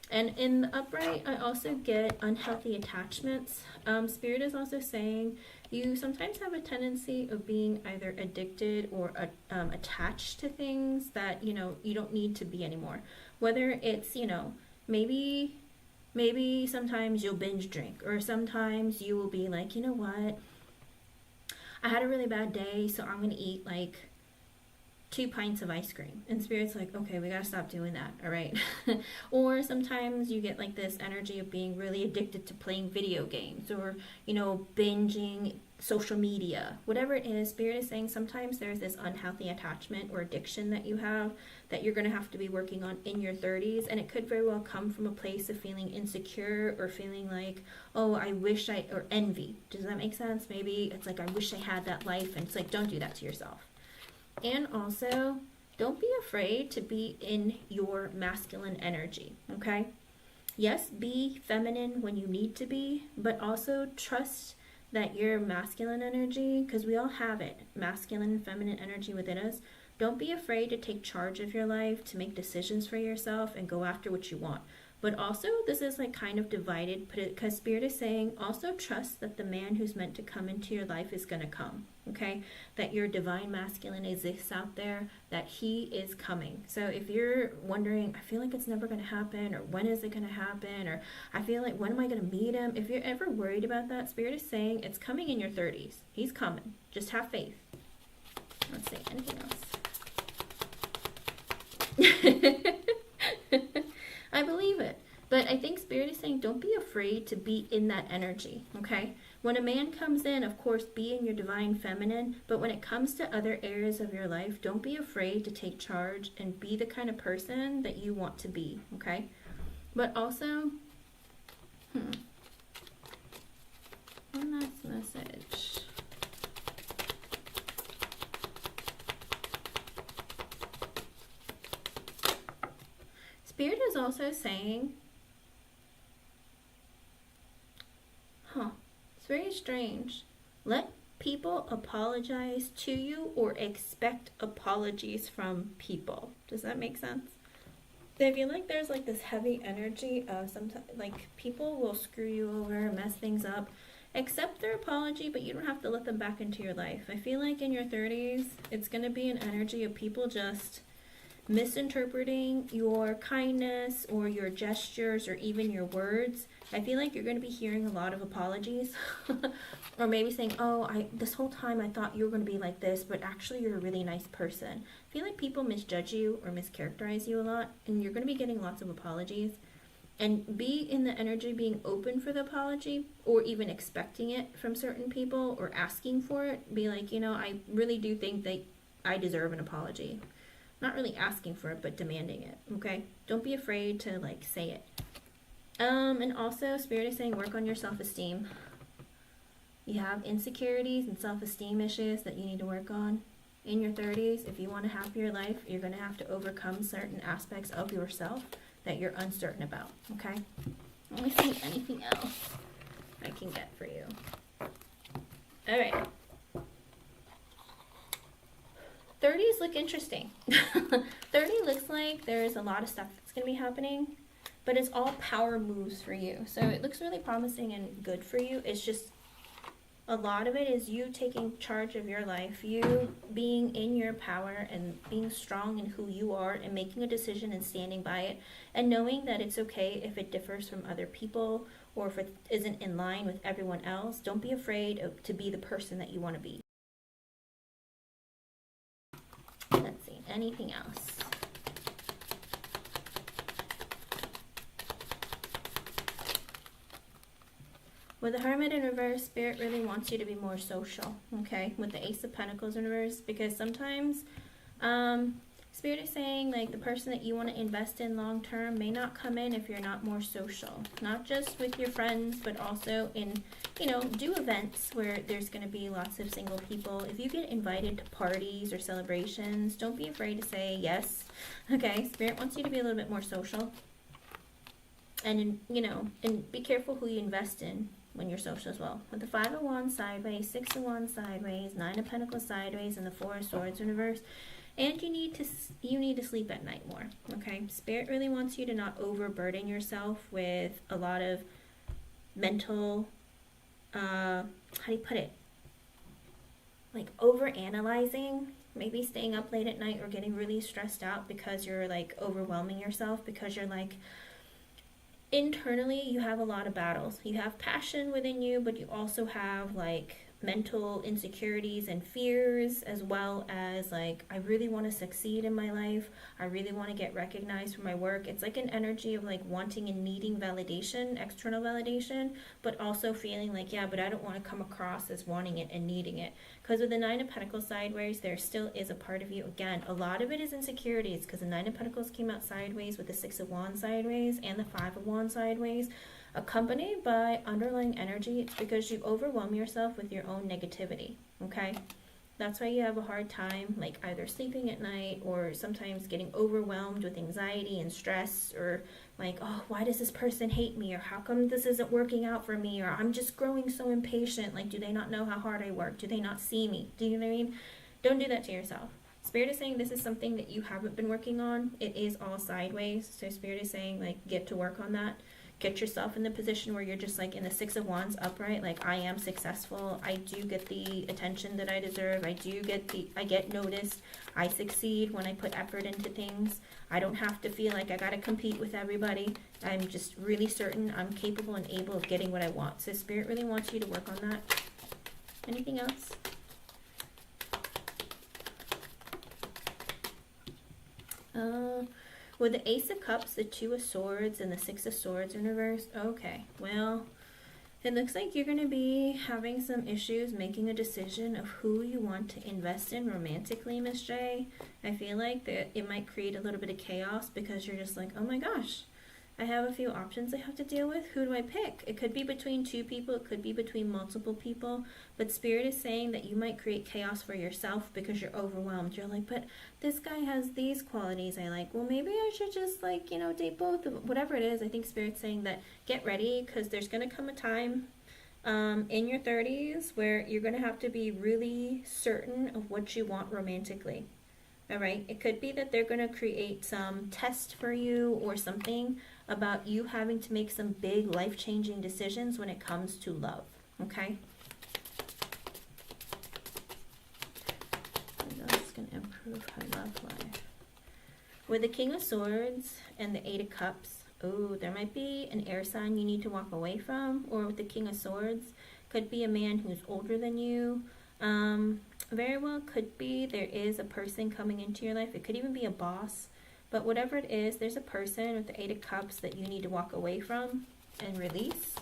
And in the upright, I also get unhealthy attachments. Spirit is also saying you sometimes have a tendency of being either addicted or attached to things that, you don't need to be anymore. Whether it's, maybe sometimes you'll binge drink, or sometimes you will be like, you know what, I had a really bad day, so I'm going to eat 2 pints of ice cream. And Spirit's like, okay, we gotta stop doing that, all right? Or sometimes you get this energy of being really addicted to playing video games, or, binging social media. Whatever it is, Spirit is saying sometimes there's this unhealthy attachment or addiction that you have that you're gonna have to be working on in your 30s. And it could very well come from a place of feeling insecure, or feeling oh, or envy. Does that make sense? Maybe it's I wish I had that life. And it's don't do that to yourself. And also, don't be afraid to be in your masculine energy, okay? Yes, be feminine when you need to be, but also trust that your masculine energy, because we all have it, masculine and feminine energy within us. Don't be afraid to take charge of your life, to make decisions for yourself and go after what you want. But also, this is like kind of divided, because Spirit is saying also trust that the man who's meant to come into your life is going to come, okay? That your divine masculine exists out there, that he is coming. So if you're wondering, I feel like it's never going to happen, or when is it going to happen, or I feel like, when am I going to meet him? If you're ever worried about that, Spirit is saying it's coming in your 30s. He's coming. Just have faith. Let's see, anything else? I believe it. But I think Spirit is saying don't be afraid to be in that energy, okay? When a man comes in, of course, be in your divine feminine. But when it comes to other areas of your life, don't be afraid to take charge and be the kind of person that you want to be, okay? But also, one last message. Spirit is also saying, it's very strange. Let people apologize to you or expect apologies from people. Does that make sense? I feel like there's like this heavy energy of sometimes like people will screw you over, mess things up. Accept their apology, but you don't have to let them back into your life. I feel like in your 30s, it's going to be an energy of people just misinterpreting your kindness or your gestures or even your words. I feel like you're going to be hearing a lot of apologies or maybe saying, oh, this whole time I thought you were going to be like this, but actually you're a really nice person. I feel like people misjudge you or mischaracterize you a lot, and you're going to be getting lots of apologies. And be in the energy being open for the apology or even expecting it from certain people or asking for it. Be like, I really do think that I deserve an apology. Not really asking for it, but demanding it, okay? Don't be afraid to, say it. And also, Spirit is saying work on your self-esteem. You have insecurities and self-esteem issues that you need to work on. In your 30s, if you want a happier life, you're going to have to overcome certain aspects of yourself that you're uncertain about, okay? Let me see anything else I can get for you. All right. 30s look interesting. 30 looks like there's a lot of stuff that's going to be happening, but it's all power moves for you. So it looks really promising and good for you. It's just a lot of it is you taking charge of your life, you being in your power and being strong in who you are and making a decision and standing by it and knowing that it's okay if it differs from other people or if it isn't in line with everyone else. Don't be afraid to be the person that you want to be. Let's see, anything else? With the Hermit in reverse, Spirit really wants you to be more social, okay? With the Ace of Pentacles in reverse, because sometimes Spirit is saying the person that you want to invest in long term may not come in if you're not more social. Not just with your friends, but also in, do events where there's going to be lots of single people. If you get invited to parties or celebrations, don't be afraid to say yes, okay? Spirit wants you to be a little bit more social. And, and be careful who you invest in when you're social as well. With the 5 of Wands sideways, 6 of Wands sideways, 9 of Pentacles sideways, and the 4 of Swords in reverse. And you need to sleep at night more, okay? Spirit really wants you to not overburden yourself with a lot of mental, how do you put it? Over-analyzing. Maybe staying up late at night or getting really stressed out because you're, overwhelming yourself because you're, internally you have a lot of battles. You have passion within you, but you also have mental insecurities and fears, as well as I really want to succeed in my life. I really want to get recognized for my work. It's an energy of wanting and needing validation, external validation, but also feeling yeah, but I don't want to come across as wanting it and needing it. Because with the 9 of Pentacles sideways, there still is a part of you. Again, a lot of it is insecurities because the 9 of Pentacles came out sideways with the 6 of Wands sideways and the 5 of Wands sideways, accompanied by underlying energy. It's because you overwhelm yourself with your own negativity, okay? That's why you have a hard time, like either sleeping at night or sometimes getting overwhelmed with anxiety and stress, or like, oh, why does this person hate me? Or how come this isn't working out for me? Or I'm just growing so impatient. Like, do they not know how hard I work? Do they not see me? Do you know what I mean? Don't do that to yourself. Spirit is saying this is something that you haven't been working on. It is all sideways. So Spirit is saying, like, get to work on that. Get yourself in the position where you're just like in the Six of Wands upright, like I am successful. I do get the attention that I deserve. I get noticed. I succeed when I put effort into things. I don't have to feel like I gotta compete with everybody. I'm just really certain I'm capable and able of getting what I want. So Spirit really wants you to work on that. Anything else? With the Ace of Cups, the Two of Swords, and the Six of Swords in reverse. Okay, well, it looks like you're going to be having some issues making a decision of who you want to invest in romantically, Miss J. I feel like that it might create a little bit of chaos because you're just like, oh my gosh, I have a few options I have to deal with. Who do I pick? It could be between two people. It could be between multiple people. But Spirit is saying that you might create chaos for yourself because you're overwhelmed. You're like, but this guy has these qualities I like. Well, maybe I should just, like, you know, date both of them. Whatever it is, I think Spirit's saying that get ready because there's going to come a time in your 30s where you're going to have to be really certain of what you want romantically. All right? It could be that they're going to create some test for you or something about you having to make some big life-changing decisions when it comes to love, okay? And that's going to improve her love life. With the King of Swords and the Eight of Cups, oh, there might be an air sign you need to walk away from, or with the King of Swords, could be a man who's older than you. Very well could be there is a person coming into your life. It could even be a boss. But whatever it is, there's a person with the Eight of Cups that you need to walk away from and release.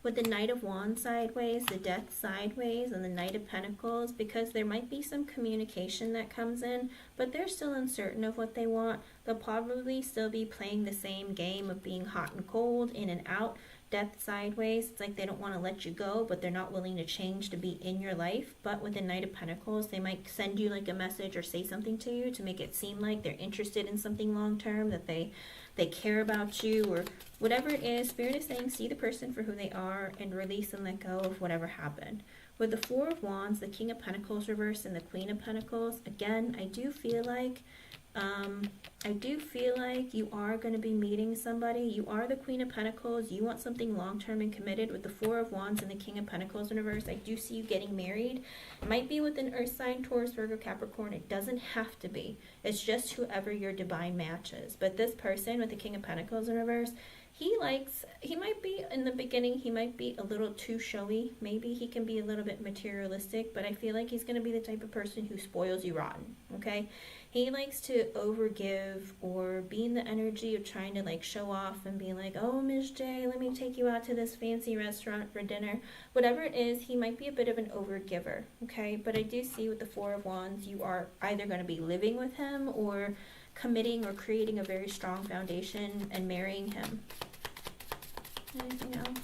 With the Knight of Wands sideways, the Death sideways, and the Knight of Pentacles, because there might be some communication that comes in, but they're still uncertain of what they want. They'll probably still be playing the same game of being hot and cold, in and out. Death sideways, it's like they don't want to let you go, but they're not willing to change to be in your life. But with the Knight of Pentacles, they might send you like a message or say something to you to make it seem like they're interested in something long term, that they care about you, or whatever it is. Spirit is saying see the person for who they are and release and let go of whatever happened. With the Four of Wands, the King of Pentacles reverse, and the Queen of Pentacles, again, I do feel like you are going to be meeting somebody. You are the Queen of Pentacles. You want something long-term and committed. With the Four of Wands and the King of Pentacles in reverse, I do see you getting married. It might be with an Earth sign, Taurus, Virgo, Capricorn. It doesn't have to be. It's just whoever your divine matches. But this person with the King of Pentacles in reverse, he might be, in the beginning, he might be a little too showy. Maybe he can be a little bit materialistic, but I feel like he's going to be the type of person who spoils you rotten, okay? He likes to overgive or be in the energy of trying to like show off and be like, oh, Ms. J, let me take you out to this fancy restaurant for dinner. Whatever it is, he might be a bit of an overgiver, okay? But I do see with the Four of Wands, you are either going to be living with him or committing or creating a very strong foundation and marrying him. Anything else?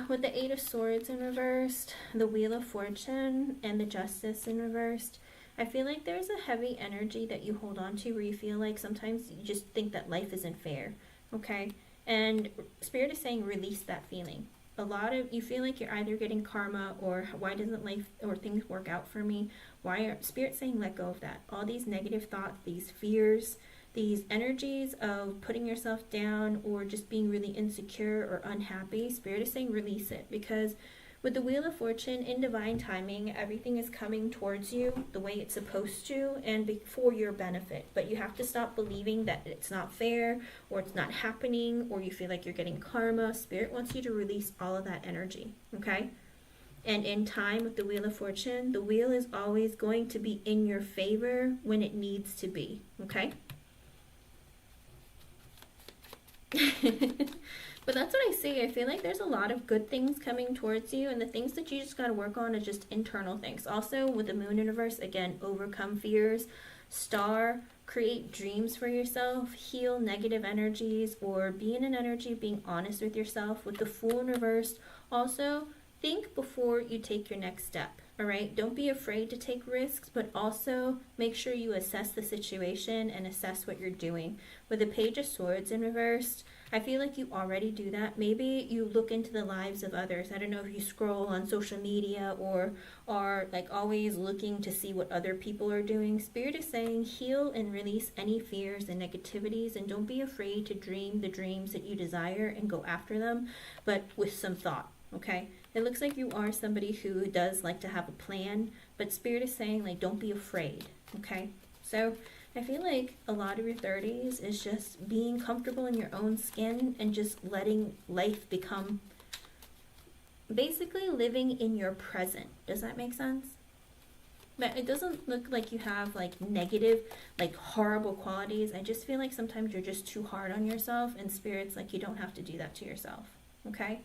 With the Eight of Swords in reversed, the Wheel of Fortune, and the Justice in reversed, I feel like there's a heavy energy that you hold on to where you feel like sometimes you just think that life isn't fair, okay? And Spirit is saying release that feeling. A lot of you feel like you're either getting karma, or why doesn't life or things work out for me? Why are Spirit saying let go of that? All these negative thoughts, these fears, these energies of putting yourself down or just being really insecure or unhappy, Spirit is saying release it, because with the Wheel of Fortune, in divine timing, everything is coming towards you the way it's supposed to and for your benefit. But you have to stop believing that it's not fair or it's not happening or you feel like you're getting karma. Spirit wants you to release all of that energy, okay? And in time with the Wheel of Fortune, the wheel is always going to be in your favor when it needs to be, okay? But that's what I see. I feel like there's a lot of good things coming towards you, and the things that you just got to work on are just internal things. Also, with the Moon in reverse, again, overcome fears. Star create dreams for yourself, heal negative energies, or be in an energy of being honest with yourself. With the Fool in reverse, also think before you take your next step. All right, don't be afraid to take risks, but also make sure you assess the situation and assess what you're doing. With the Page of Swords in reverse, I feel like you already do that. Maybe you look into the lives of others. I don't know if you scroll on social media or are like always looking to see what other people are doing. Spirit is saying heal and release any fears and negativities, and don't be afraid to dream the dreams that you desire and go after them, but with some thought. Okay, it looks like you are somebody who does like to have a plan, but Spirit is saying like don't be afraid. Okay, so I feel like a lot of your 30s is just being comfortable in your own skin and just letting life become, basically living in your present. Does that make sense? But it doesn't look like you have like negative, like horrible qualities. I just feel like sometimes you're just too hard on yourself, and Spirit's like you don't have to do that to yourself. Okay?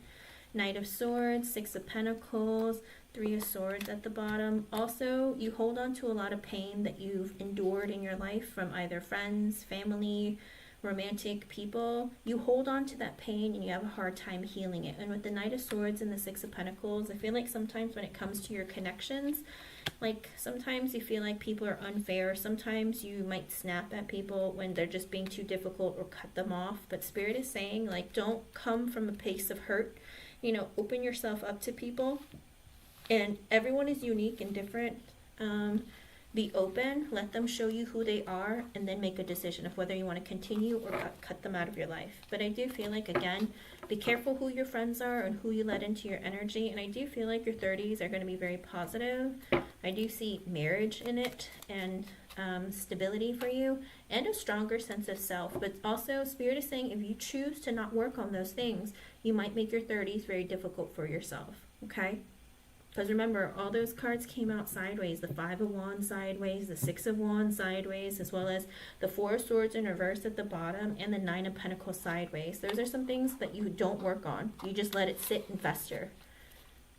Knight of Swords, Six of Pentacles, Three of Swords at the bottom. Also, you hold on to a lot of pain that you've endured in your life from either friends, family, romantic people. You hold on to that pain and you have a hard time healing it. And with the Knight of Swords and the Six of Pentacles, I feel like sometimes when it comes to your connections, like sometimes you feel like people are unfair. Sometimes you might snap at people when they're just being too difficult or cut them off. But Spirit is saying like don't come from a place of hurt. You know, open yourself up to people, and everyone is unique and different. Be open, let them show you who they are, and then make a decision of whether you want to continue or cut them out of your life. But I do feel like, again, be careful who your friends are and who you let into your energy. And I do feel like your 30s are going to be very positive. I do see marriage in it and stability for you and a stronger sense of self. But also, Spirit is saying if you choose to not work on those things, you might make your 30s very difficult for yourself. Okay? Because remember, all those cards came out sideways. The Five of Wands sideways, the Six of Wands sideways, as well as the Four of Swords in reverse at the bottom, and the Nine of Pentacles sideways. Those are some things that you don't work on. You just let it sit and fester.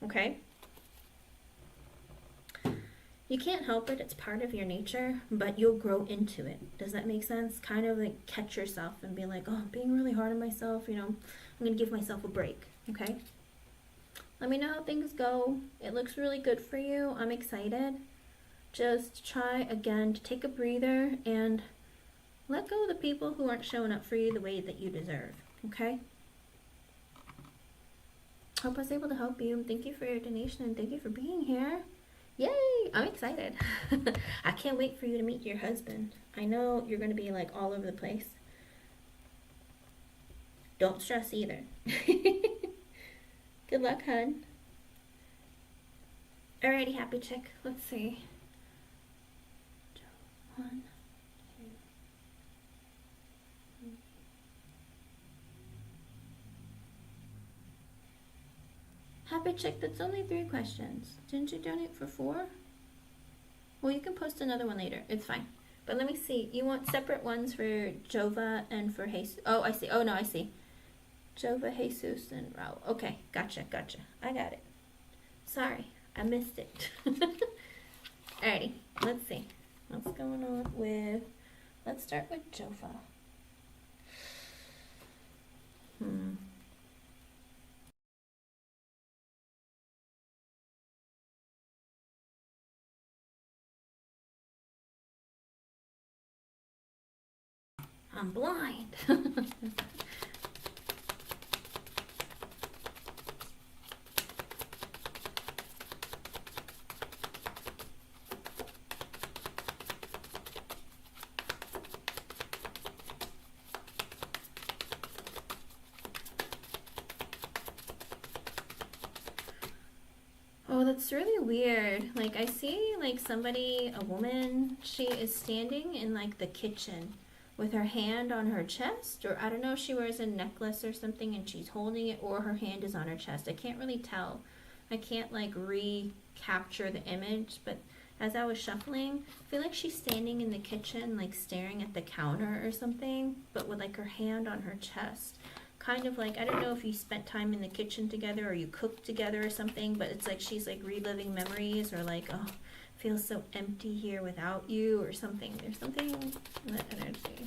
Okay? You can't help it. It's part of your nature, but you'll grow into it. Does that make sense? Kind of like catch yourself and be like, oh, I'm being really hard on myself. You know, I'm going to give myself a break. Okay? Let me know how things go. It looks really good for you. I'm excited. Just try again to take a breather and let go of the people who aren't showing up for you the way that you deserve. Okay? Hope I was able to help you. Thank you for your donation and thank you for being here. Yay! I'm excited. I can't wait for you to meet your husband. I know you're going to be like all over the place. Don't stress either. Good luck, hun. Alrighty, happy chick. Let's see. 1, 2, 3. Happy chick, that's only 3 questions. Didn't you donate for 4? Well, you can post another one later. It's fine. But let me see. You want separate ones for Jova and for Jesus? Oh, I see. Oh, no, I see. Jova, Jesus, and Raul. Okay, gotcha. I got it. Sorry, I missed it. Alrighty, let's see. What's going on with... Let's start with Jova. I'm blind. Oh, that's really weird. Like, I see, like, somebody, a woman, she is standing in, like, the kitchen with her hand on her chest, or I don't know if she wears a necklace or something and she's holding it, or her hand is on her chest. I can't really tell. I can't, like, recapture the image, but as I was shuffling, I feel like she's standing in the kitchen, like, staring at the counter or something, but with, like, her hand on her chest. Kind of like, I don't know if you spent time in the kitchen together or you cooked together or something, but it's like she's like reliving memories, or like, oh, I feels so empty here without you or something. There's something in that energy.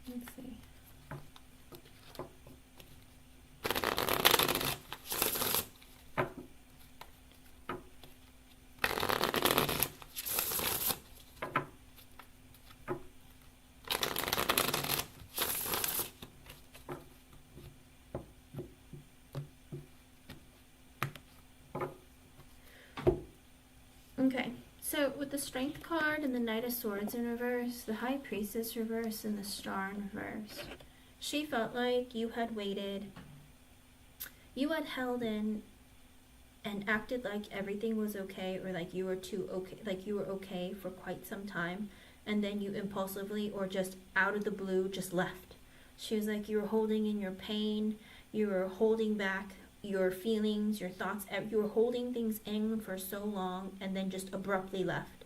Let's see. Okay, so with the Strength card and the Knight of Swords in reverse, the High Priestess reverse, and the Star in reverse, she felt like you had waited, you had held in and acted like everything was okay, or like you were okay for quite some time, and then you impulsively or just out of the blue just left. She was like, you were holding in your pain, you were holding back your feelings, your thoughts, you were holding things in for so long and then just abruptly left.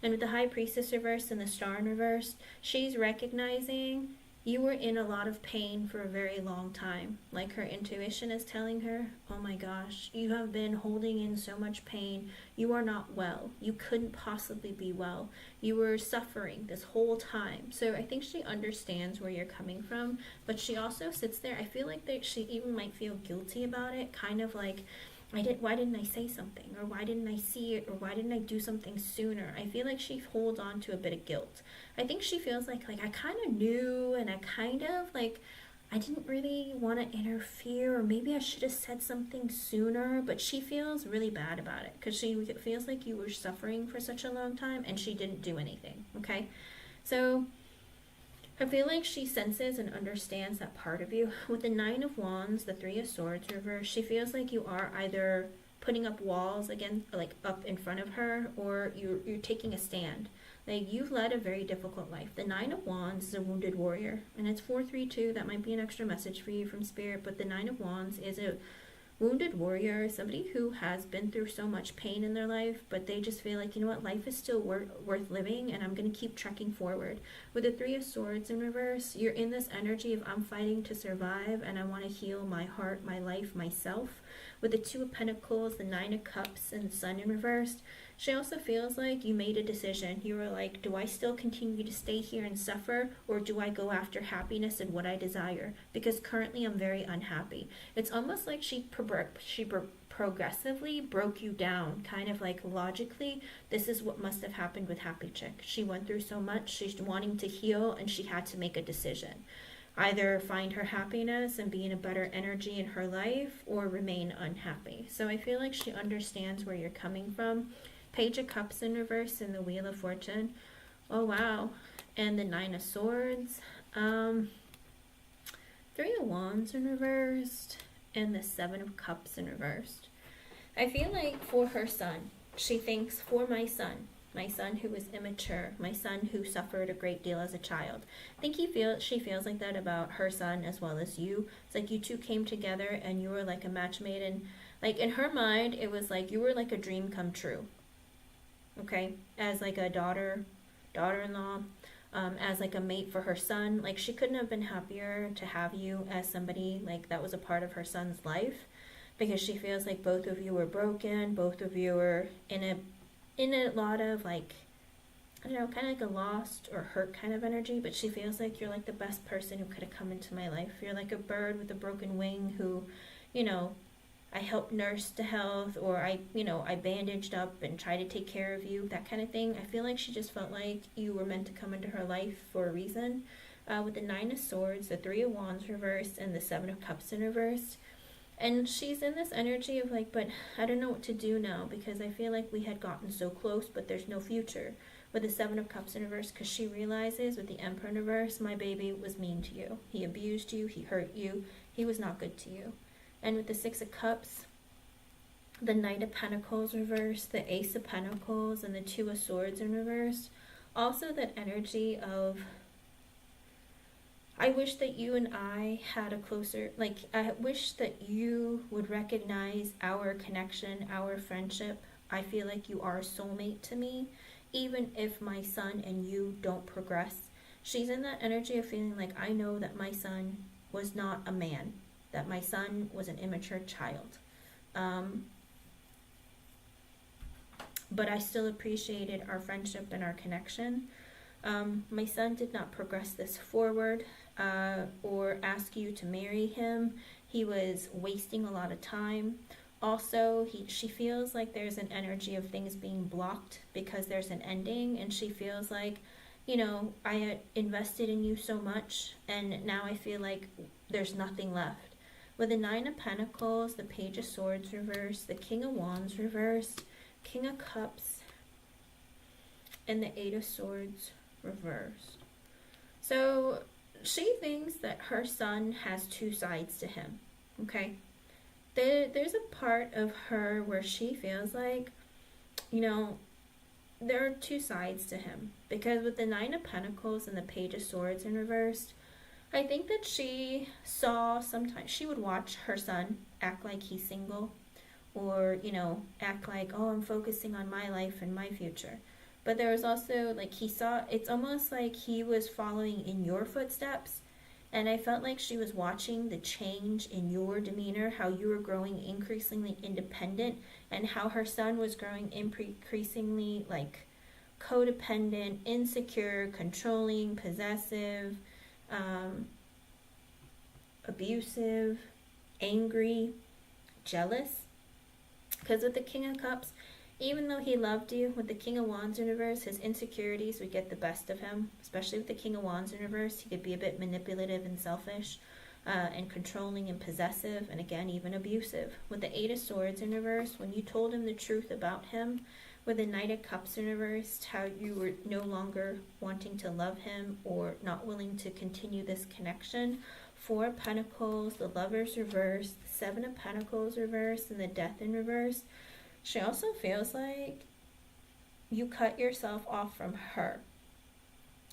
And with the High Priestess reverse and the Star in reverse, she's recognizing you were in a lot of pain for a very long time. Like her intuition is telling her, oh my gosh, you have been holding in so much pain. You are not well. You couldn't possibly be well. You were suffering this whole time. So I think she understands where you're coming from, but she also sits there. I feel like that she even might feel guilty about it, kind of like, why didn't I say something? Or why didn't I see it? Or why didn't I do something sooner? I feel like she holds on to a bit of guilt. I think she feels like I kind of knew, and I kind of I didn't really want to interfere, or maybe I should have said something sooner, but she feels really bad about it because she feels like you were suffering for such a long time and she didn't do anything, okay? So I feel like she senses and understands that part of you. With the Nine of Wands, the Three of Swords reverse, she feels like you are either putting up walls again, like up in front of her, or you're taking a stand. Like, you've led a very difficult life. The Nine of Wands is a wounded warrior, and it's 432. That might be an extra message for you from Spirit, but the Nine of Wands is a wounded warrior, somebody who has been through so much pain in their life, but they just feel like, you know what, life is still worth living, and I'm going to keep trekking forward. With the Three of Swords in reverse, you're in this energy of, I'm fighting to survive, and I want to heal my heart, my life, myself. With the Two of Pentacles, the Nine of Cups, and the Sun in reverse, she also feels like you made a decision. You were like, do I still continue to stay here and suffer, or do I go after happiness and what I desire? Because currently I'm very unhappy. It's almost like she progressively broke you down, kind of like logically. This is what must have happened with Happy Chick. She went through so much, she's wanting to heal, and she had to make a decision. Either find her happiness and be in a better energy in her life, or remain unhappy. So I feel like she understands where you're coming from. Page of Cups in reverse and the Wheel of Fortune. Oh wow. And the Nine of Swords. Three of Wands in reversed. And the Seven of Cups in reversed. I feel like for her son, she thinks, for my son who is immature, my son who suffered a great deal as a child. I think she feels like that about her son as well as you. It's like you two came together and you were like a match made, and like in her mind, it was like you were like a dream come true. Okay, as like a daughter-in-law, as like a mate for her son. Like, she couldn't have been happier to have you as somebody like that was a part of her son's life, because she feels like both of you were broken, both of you were in a lot of like, I don't know, kind of like a lost or hurt kind of energy, but she feels like you're like the best person who could have come into my life. You're like a bird with a broken wing who, you know, I helped nurse to health, or I bandaged up and tried to take care of you, that kind of thing. I feel like she just felt like you were meant to come into her life for a reason. With the Nine of Swords, the Three of Wands reversed, and the Seven of Cups in reverse. And she's in this energy of like, but I don't know what to do now, because I feel like we had gotten so close, but there's no future. With the Seven of Cups in reverse, because she realizes with the Emperor in reverse, my baby was mean to you. He abused you, he hurt you, he was not good to you. And with the Six of Cups, the Knight of Pentacles reversed, the Ace of Pentacles, and the Two of Swords in reverse. Also that energy of, I wish that you and I had a closer, like, I wish that you would recognize our connection, our friendship. I feel like you are a soulmate to me, even if my son and you don't progress. She's in that energy of feeling like, I know that my son was not a man. that my son was an immature child. But I still appreciated our friendship and our connection. My son did not progress this forward or ask you to marry him. He was wasting a lot of time. Also, she feels like there's an energy of things being blocked because there's an ending, and she feels like, you know, I invested in you so much, and now I feel like there's nothing left. With the Nine of Pentacles, the Page of Swords reversed, the King of Wands reversed, King of Cups, and the Eight of Swords reversed. So she thinks that her son has two sides to him, okay? There's a part of her where she feels like, you know, there are two sides to him. Because with the Nine of Pentacles and the Page of Swords in reversed, I think that she saw sometimes, she would watch her son act like he's single, or, you know, act like, oh, I'm focusing on my life and my future. But there was also, like, he saw, it's almost like he was following in your footsteps. And I felt like she was watching the change in your demeanor, how you were growing increasingly independent, and how her son was growing increasingly, like, codependent, insecure, controlling, possessive, abusive, angry, jealous. Because with the King of Cups, even though he loved you, with the King of Wands in reverse, his insecurities would get the best of him. Especially with the King of Wands in reverse, he could be a bit manipulative and selfish, and controlling and possessive, and again, even abusive. With the Eight of Swords in reverse, when you told him the truth about him, with the Knight of Cups in reverse, how you were no longer wanting to love him or not willing to continue this connection. Four of Pentacles, the Lovers reversed, the Seven of Pentacles reversed, and the Death in reverse. She also feels like you cut yourself off from her.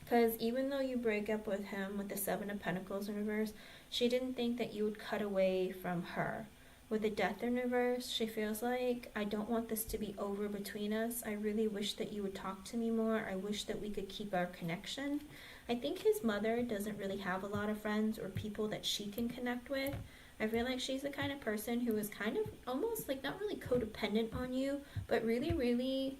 Because even though you break up with him with the Seven of Pentacles in reverse, she didn't think that you would cut away from her. With the Death in reverse, she feels like, I don't want this to be over between us. I really wish that you would talk to me more. I wish that we could keep our connection. I think his mother doesn't really have a lot of friends or people that she can connect with. I feel like she's the kind of person who is kind of almost like not really codependent on you, but really, really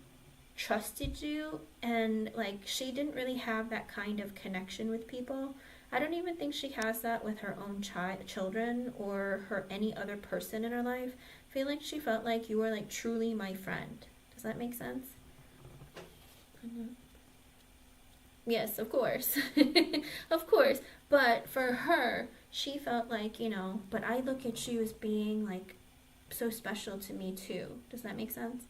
trusted you. And like she didn't really have that kind of connection with people. I don't even think she has that with her own children or her any other person in her life. I feel like she felt like you were like truly my friend. Does that make sense? Yes, of course. Of course. But for her, she felt like, you know, but I look at you as being like so special to me too. Does that make sense?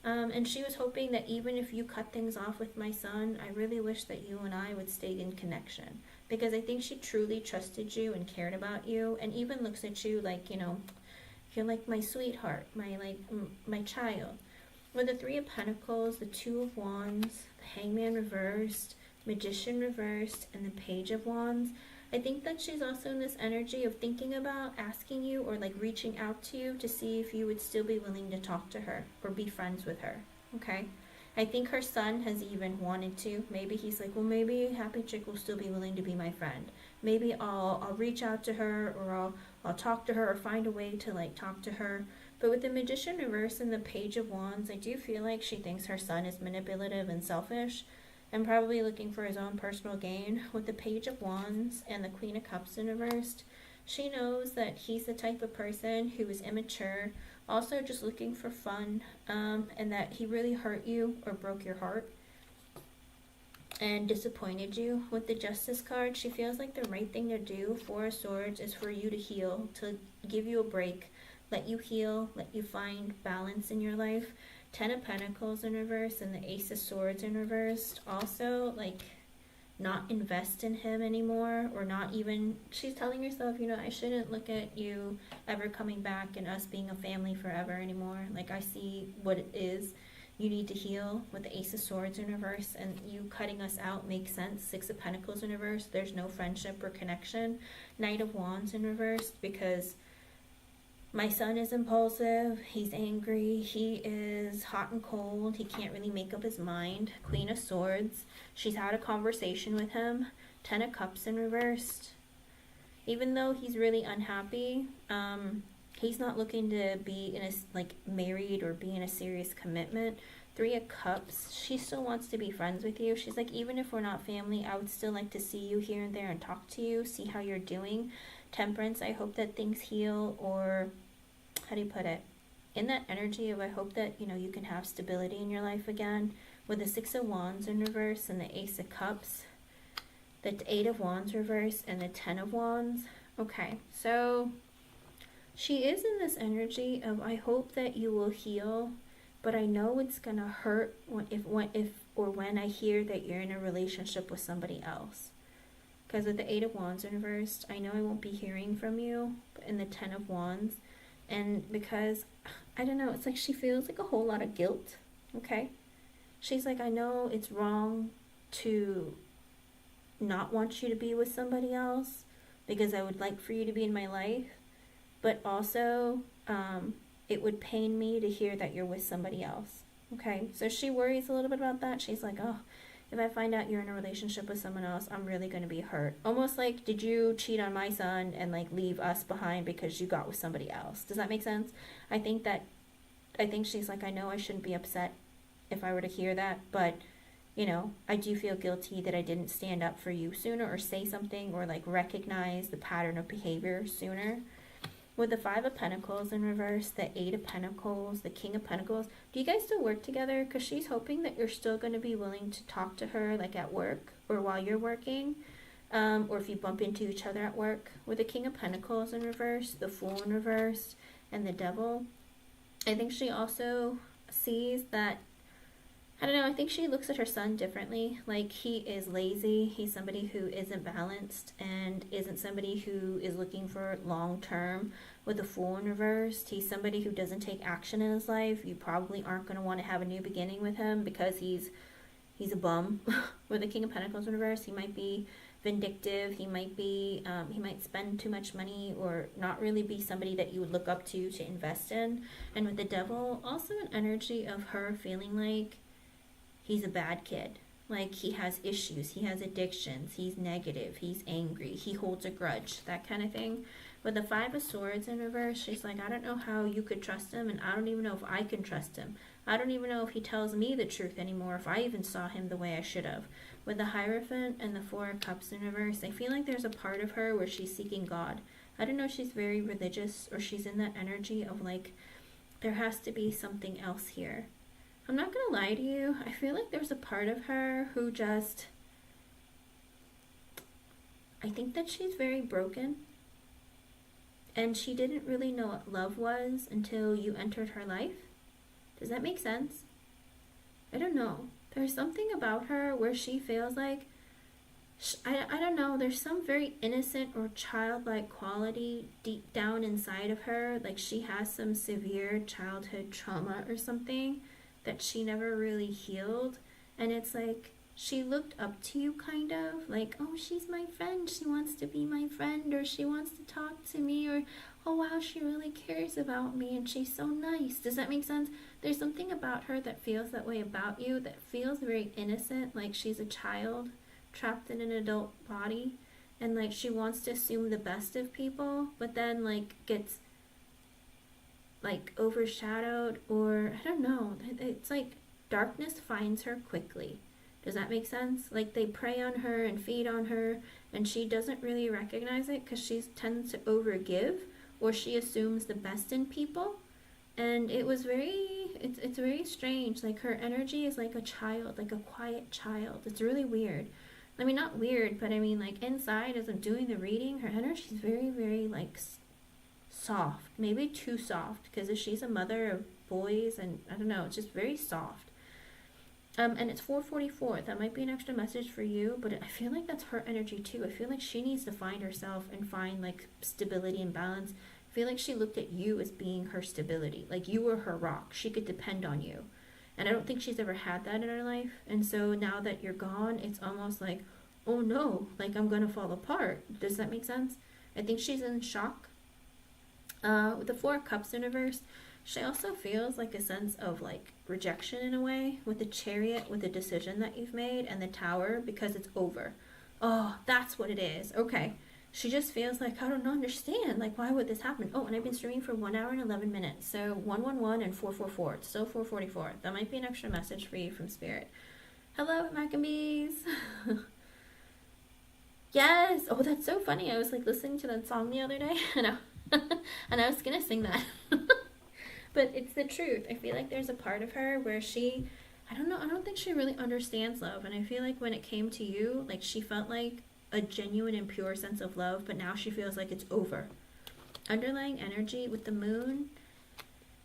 And she was hoping that even if you cut things off with my son, I really wish that you and I would stay in connection. Because I think she truly trusted you and cared about you, and even looks at you like, you know, you're like my sweetheart, my child. With the Three of Pentacles, the Two of Wands, the Hangman reversed, Magician reversed, and the Page of Wands, I think that she's also in this energy of thinking about asking you or like reaching out to you to see if you would still be willing to talk to her or be friends with her, okay? I think her son has even wanted to. Maybe he's like, well, maybe Happy Chick will still be willing to be my friend. Maybe I'll reach out to her, or I'll talk to her, or find a way to like talk to her. But with the Magician reverse and the Page of Wands, I do feel like she thinks her son is manipulative and selfish, and probably looking for his own personal gain. With the Page of Wands and the Queen of Cups in reversed, she knows that he's the type of person who is immature, also just looking for fun, and that he really hurt you or broke your heart and disappointed you. With the Justice card, she feels like the right thing to do, Four of Swords, is for you to heal, to give you a break, let you heal, let you find balance in your life. Ten of Pentacles in reverse and the Ace of Swords in reversed. Also, like, not invest in him anymore, or not even, she's telling herself, you know, I shouldn't look at you ever coming back and us being a family forever anymore. Like, I see what it is. You need to heal. With the Ace of Swords in reverse and you cutting us out makes sense. Six of Pentacles in reverse, there's no friendship or connection. Knight of Wands in reverse, because my son is impulsive, he's angry, he is hot and cold, he can't really make up his mind. Queen of Swords, she's had a conversation with him. Ten of Cups in reversed. Even though he's really unhappy, he's not looking to be in a, like, married or be in a serious commitment. Three of Cups, she still wants to be friends with you. She's like, even if we're not family, I would still like to see you here and there and talk to you, see how you're doing. Temperance, I hope that things heal, or how do you put it? In that energy of, I hope that, you know, you can have stability in your life again. With the Six of Wands in reverse and the Ace of Cups, the Eight of Wands reverse and the Ten of Wands. Okay, so she is in this energy of, I hope that you will heal, but I know it's gonna hurt when I hear that you're in a relationship with somebody else. Because with the Eight of Wands in reverse, I know I won't be hearing from you, but in the Ten of Wands, and because, I don't know, it's like she feels like a whole lot of guilt, okay? She's like, I know it's wrong to not want you to be with somebody else, because I would like for you to be in my life, but also, it would pain me to hear that you're with somebody else, okay? So she worries a little bit about that. She's like, oh, if I find out you're in a relationship with someone else, I'm really going to be hurt. Almost like, did you cheat on my son and, like, leave us behind because you got with somebody else? Does that make sense? I think she's like, I know I shouldn't be upset if I were to hear that, but, you know, I do feel guilty that I didn't stand up for you sooner, or say something, or, like, recognize the pattern of behavior sooner. With the Five of Pentacles in reverse, the Eight of Pentacles, the King of Pentacles, do you guys still work together? Because she's hoping that you're still going to be willing to talk to her, like, at work or while you're working, or if you bump into each other at work. With the King of Pentacles in reverse, the Fool in reverse, and the Devil, I think she also sees that, I don't know, I think she looks at her son differently. Like, he is lazy. He's somebody who isn't balanced and isn't somebody who is looking for long term. With the Fool in reverse, he's somebody who doesn't take action in his life. You probably aren't going to want to have a new beginning with him because he's a bum. With the King of Pentacles in reverse, he might be vindictive. He might spend too much money, or not really be somebody that you would look up to invest in. And with the Devil, also an energy of her feeling like he's a bad kid. Like, he has issues, he has addictions, he's negative, he's angry, he holds a grudge, that kind of thing. With the Five of Swords in reverse, she's like, I don't know how you could trust him, and I don't even know if I can trust him. I don't even know if he tells me the truth anymore, if I even saw him the way I should have. With the Hierophant and the Four of Cups in reverse, I feel like there's a part of her where she's seeking God. I don't know if she's very religious, or she's in that energy of, like, there has to be something else here. I'm not going to lie to you, I feel like there's a part of her who just, I think that she's very broken, and she didn't really know what love was until you entered her life. Does that make sense? I don't know. There's something about her where she feels like, I don't know, there's some very innocent or childlike quality deep down inside of her, like she has some severe childhood trauma or something that she never really healed, and it's like she looked up to you, kind of like, oh, she's my friend, she wants to be my friend, or she wants to talk to me, or oh wow, she really cares about me and she's so nice. Does that make sense? There's something about her that feels that way about you, that feels very innocent, like she's a child trapped in an adult body, and like she wants to assume the best of people, but then like gets like overshadowed, or I don't know, it's like darkness finds her quickly. Does that make sense? Like they prey on her and feed on her, and she doesn't really recognize it because she tends to overgive, or she assumes the best in people. And it was it's very strange. Like her energy is like a child, like a quiet child. It's really weird. I mean, not weird, but I mean, like inside as I'm doing the reading, her energy is very, very like soft, maybe too soft, because if she's a mother of boys, and I don't know, it's just very soft. And it's 4:44. That might be an extra message for you, but I feel like that's her energy too. I feel like she needs to find herself and find like stability and balance. I feel like she looked at you as being her stability, like you were her rock. She could depend on you, and I don't think she's ever had that in her life. And so now that you're gone, it's almost like, oh no, like I'm gonna fall apart. Does that make sense? I think she's in shock. With the Four of Cups in reverse, she also feels like a sense of like rejection in a way, with the Chariot, with the decision that you've made, and the Tower, because it's over. Oh, that's what it is. Okay. she just feels like, I don't understand. Like, why would this happen? Oh, and I've been streaming for 1 hour and 11 minutes. So 111 and 444. It's still 444. That might be an extra message for you from Spirit. Hello, Maccabees. Yes. Oh, that's so funny. I was like listening to that song the other day, and I was gonna sing that. But it's the truth. I feel like there's a part of her where she, I don't know, I don't think she really understands love. And I feel like when it came to you, like she felt like a genuine and pure sense of love, but now she feels like it's over. Underlying energy with the moon,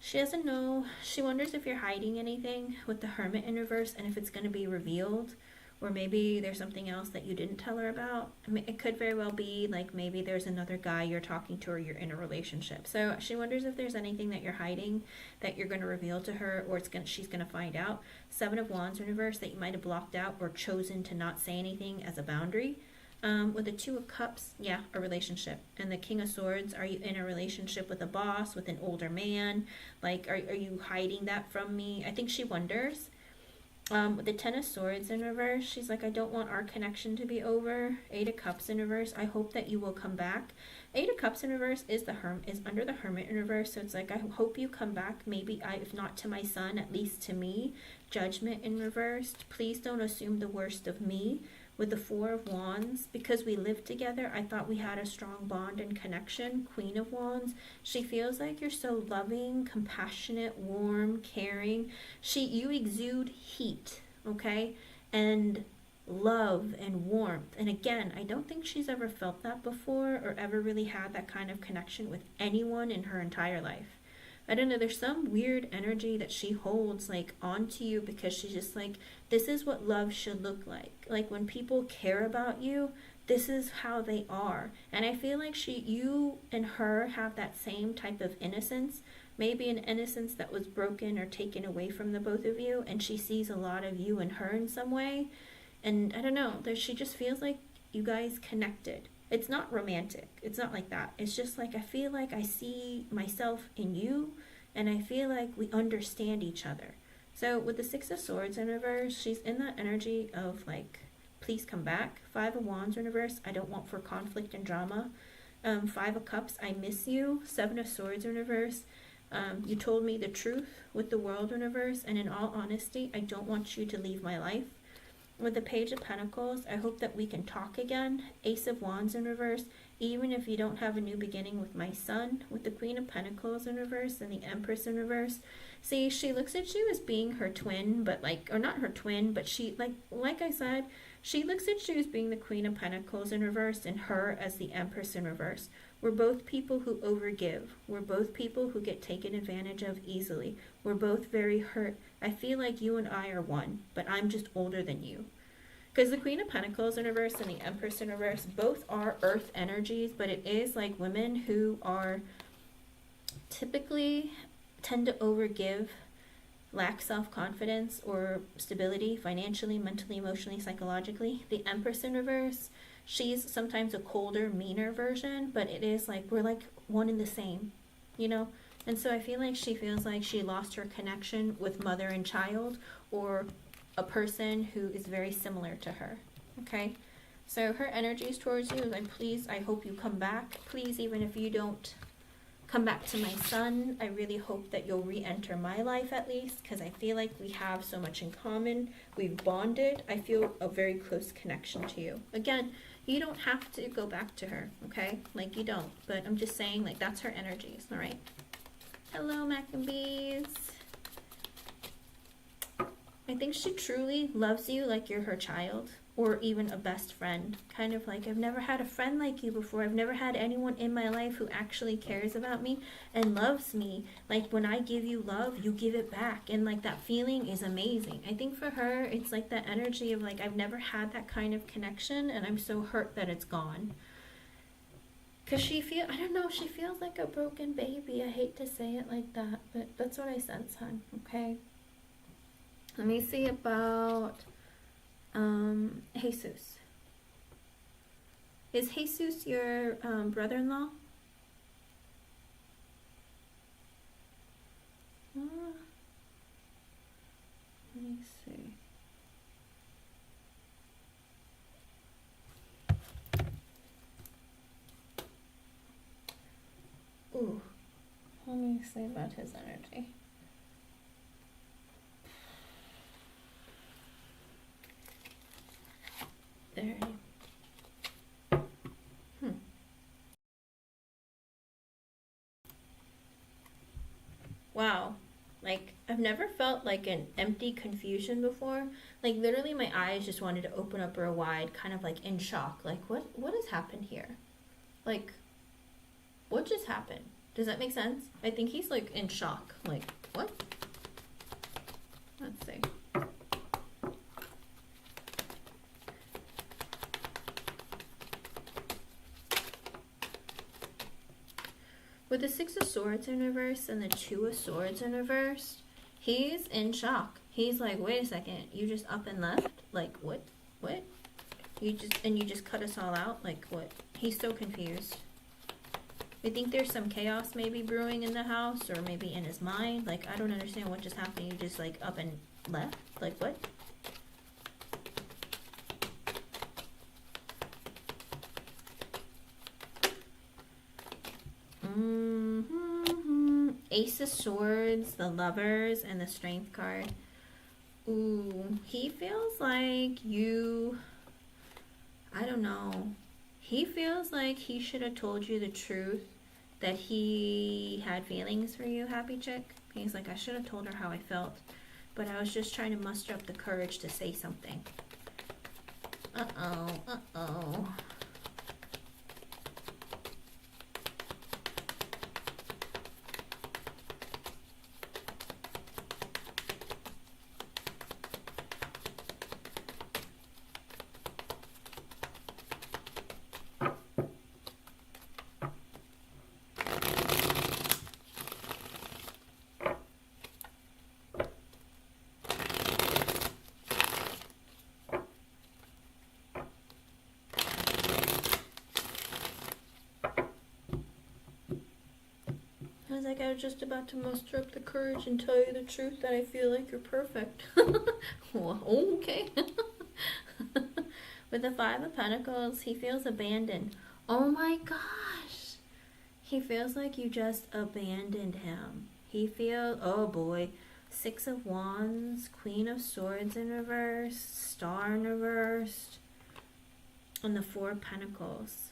she doesn't know. She wonders if you're hiding anything with the Hermit in reverse and if it's going to be revealed. Or maybe there's something else that you didn't tell her about. I mean, it could very well be like maybe there's another guy you're talking to or you're in a relationship. So she wonders if there's anything that you're hiding that you're going to reveal to her, or she's going to find out. 7 of Wands in reverse that you might have blocked out or chosen to not say anything as a boundary. With the 2 of Cups, yeah, a relationship. And the King of Swords, are you in a relationship with a boss, with an older man? Like, are you hiding that from me? I think she wonders. With the 10 of Swords in reverse, she's like, I don't want our connection to be over. 8 of Cups in reverse, I hope that you will come back. 8 of Cups in reverse is under the Hermit in reverse, so it's like, I hope you come back. Maybe if not to my son, at least to me. Judgment in reverse, please don't assume the worst of me. With the 4 of Wands, because we live together, I thought we had a strong bond and connection. Queen of Wands, she feels like you're so loving, compassionate, warm, caring. You exude heat, okay? And love and warmth. And again, I don't think she's ever felt that before or ever really had that kind of connection with anyone in her entire life. I don't know, there's some weird energy that she holds like onto you because she's just like, this is what love should look like. Like when people care about you, this is how they are. And I feel like you and her have that same type of innocence, maybe an innocence that was broken or taken away from the both of you, and she sees a lot of you and her in some way. And I don't know, she just feels like you guys connected. It's not romantic. It's not like that. It's just like I feel like I see myself in you, and I feel like we understand each other. So with the 6 of Swords in reverse, she's in that energy of like, please come back. 5 of Wands in reverse, I don't want for conflict and drama. 5 of Cups, I miss you. 7 of Swords in reverse, you told me the truth with the World in reverse, and in all honesty, I don't want you to leave my life. With the Page of Pentacles, I hope that we can talk again. Ace of Wands in reverse, even if you don't have a new beginning with my son. With the Queen of Pentacles in reverse and the Empress in reverse. See, she looks at you as being her twin, but like, or not her twin, but she, like I said, she looks at you as being the Queen of Pentacles in reverse and her as the Empress in reverse. We're both people who overgive. We're both people who get taken advantage of easily. We're both very hurt. I feel like you and I are one, but I'm just older than you. Because the Queen of Pentacles in reverse and the Empress in reverse both are earth energies, but it is like women who are typically tend to overgive, lack self-confidence or stability financially, mentally, emotionally, psychologically. The Empress in reverse, she's sometimes a colder, meaner version, but it is like we're like one and the same, you know? And so I feel like she feels like she lost her connection with mother and child, or a person who is very similar to her, okay? So her energies towards you is like, please, I hope you come back. Please, even if you don't come back to my son, I really hope that you'll re-enter my life at least, because I feel like we have so much in common. We've bonded. I feel a very close connection to you. Again, you don't have to go back to her, okay? Like, you don't. But I'm just saying, like, that's her energies, all right? Hello, Maccabees. I think she truly loves you like you're her child, or even a best friend. Kind of like, I've never had a friend like you before. I've never had anyone in my life who actually cares about me and loves me. Like, when I give you love, you give it back. And like, that feeling is amazing. I think for her, it's like that energy of like, I've never had that kind of connection, and I'm so hurt that it's gone. Because I don't know, she feels like a broken baby. I hate to say it like that, but that's what I sense, hon, okay? Let me see about Jesus. Is Jesus your brother-in-law? Let me see. nicely about his energy. There. Wow. Like, I've never felt like an empty confusion before. Like, literally my eyes just wanted to open up real wide, kind of like in shock. Like, what has happened here? Like, what just happened? Does that make sense? I think he's like in shock. Like, what? Let's see. With the Six of Swords in reverse and the Two of Swords in reverse, he's in shock. He's like, wait a second, you just up and left? Like, what? What? You just cut us all out? Like, what? He's so confused. I think there's some chaos maybe brewing in the house, or maybe in his mind. Like, I don't understand what just happened. You just like up and left? Like, what? Ace of Swords, the Lovers, and the Strength card. Ooh, he feels like you, I don't know. He feels like he should have told you the truth, that he had feelings for you, happy chick. He's like, I should have told her how I felt, but I was just trying to muster up the courage to say something. Uh-oh, uh-oh. I was just about to muster up the courage and tell you the truth that I feel like you're perfect. Well, okay. With the Five of Pentacles, he feels abandoned. Oh my gosh. He feels like you just abandoned him. He feels, oh boy, Six of Wands, Queen of Swords in reverse, Star in reverse, and the Four of Pentacles.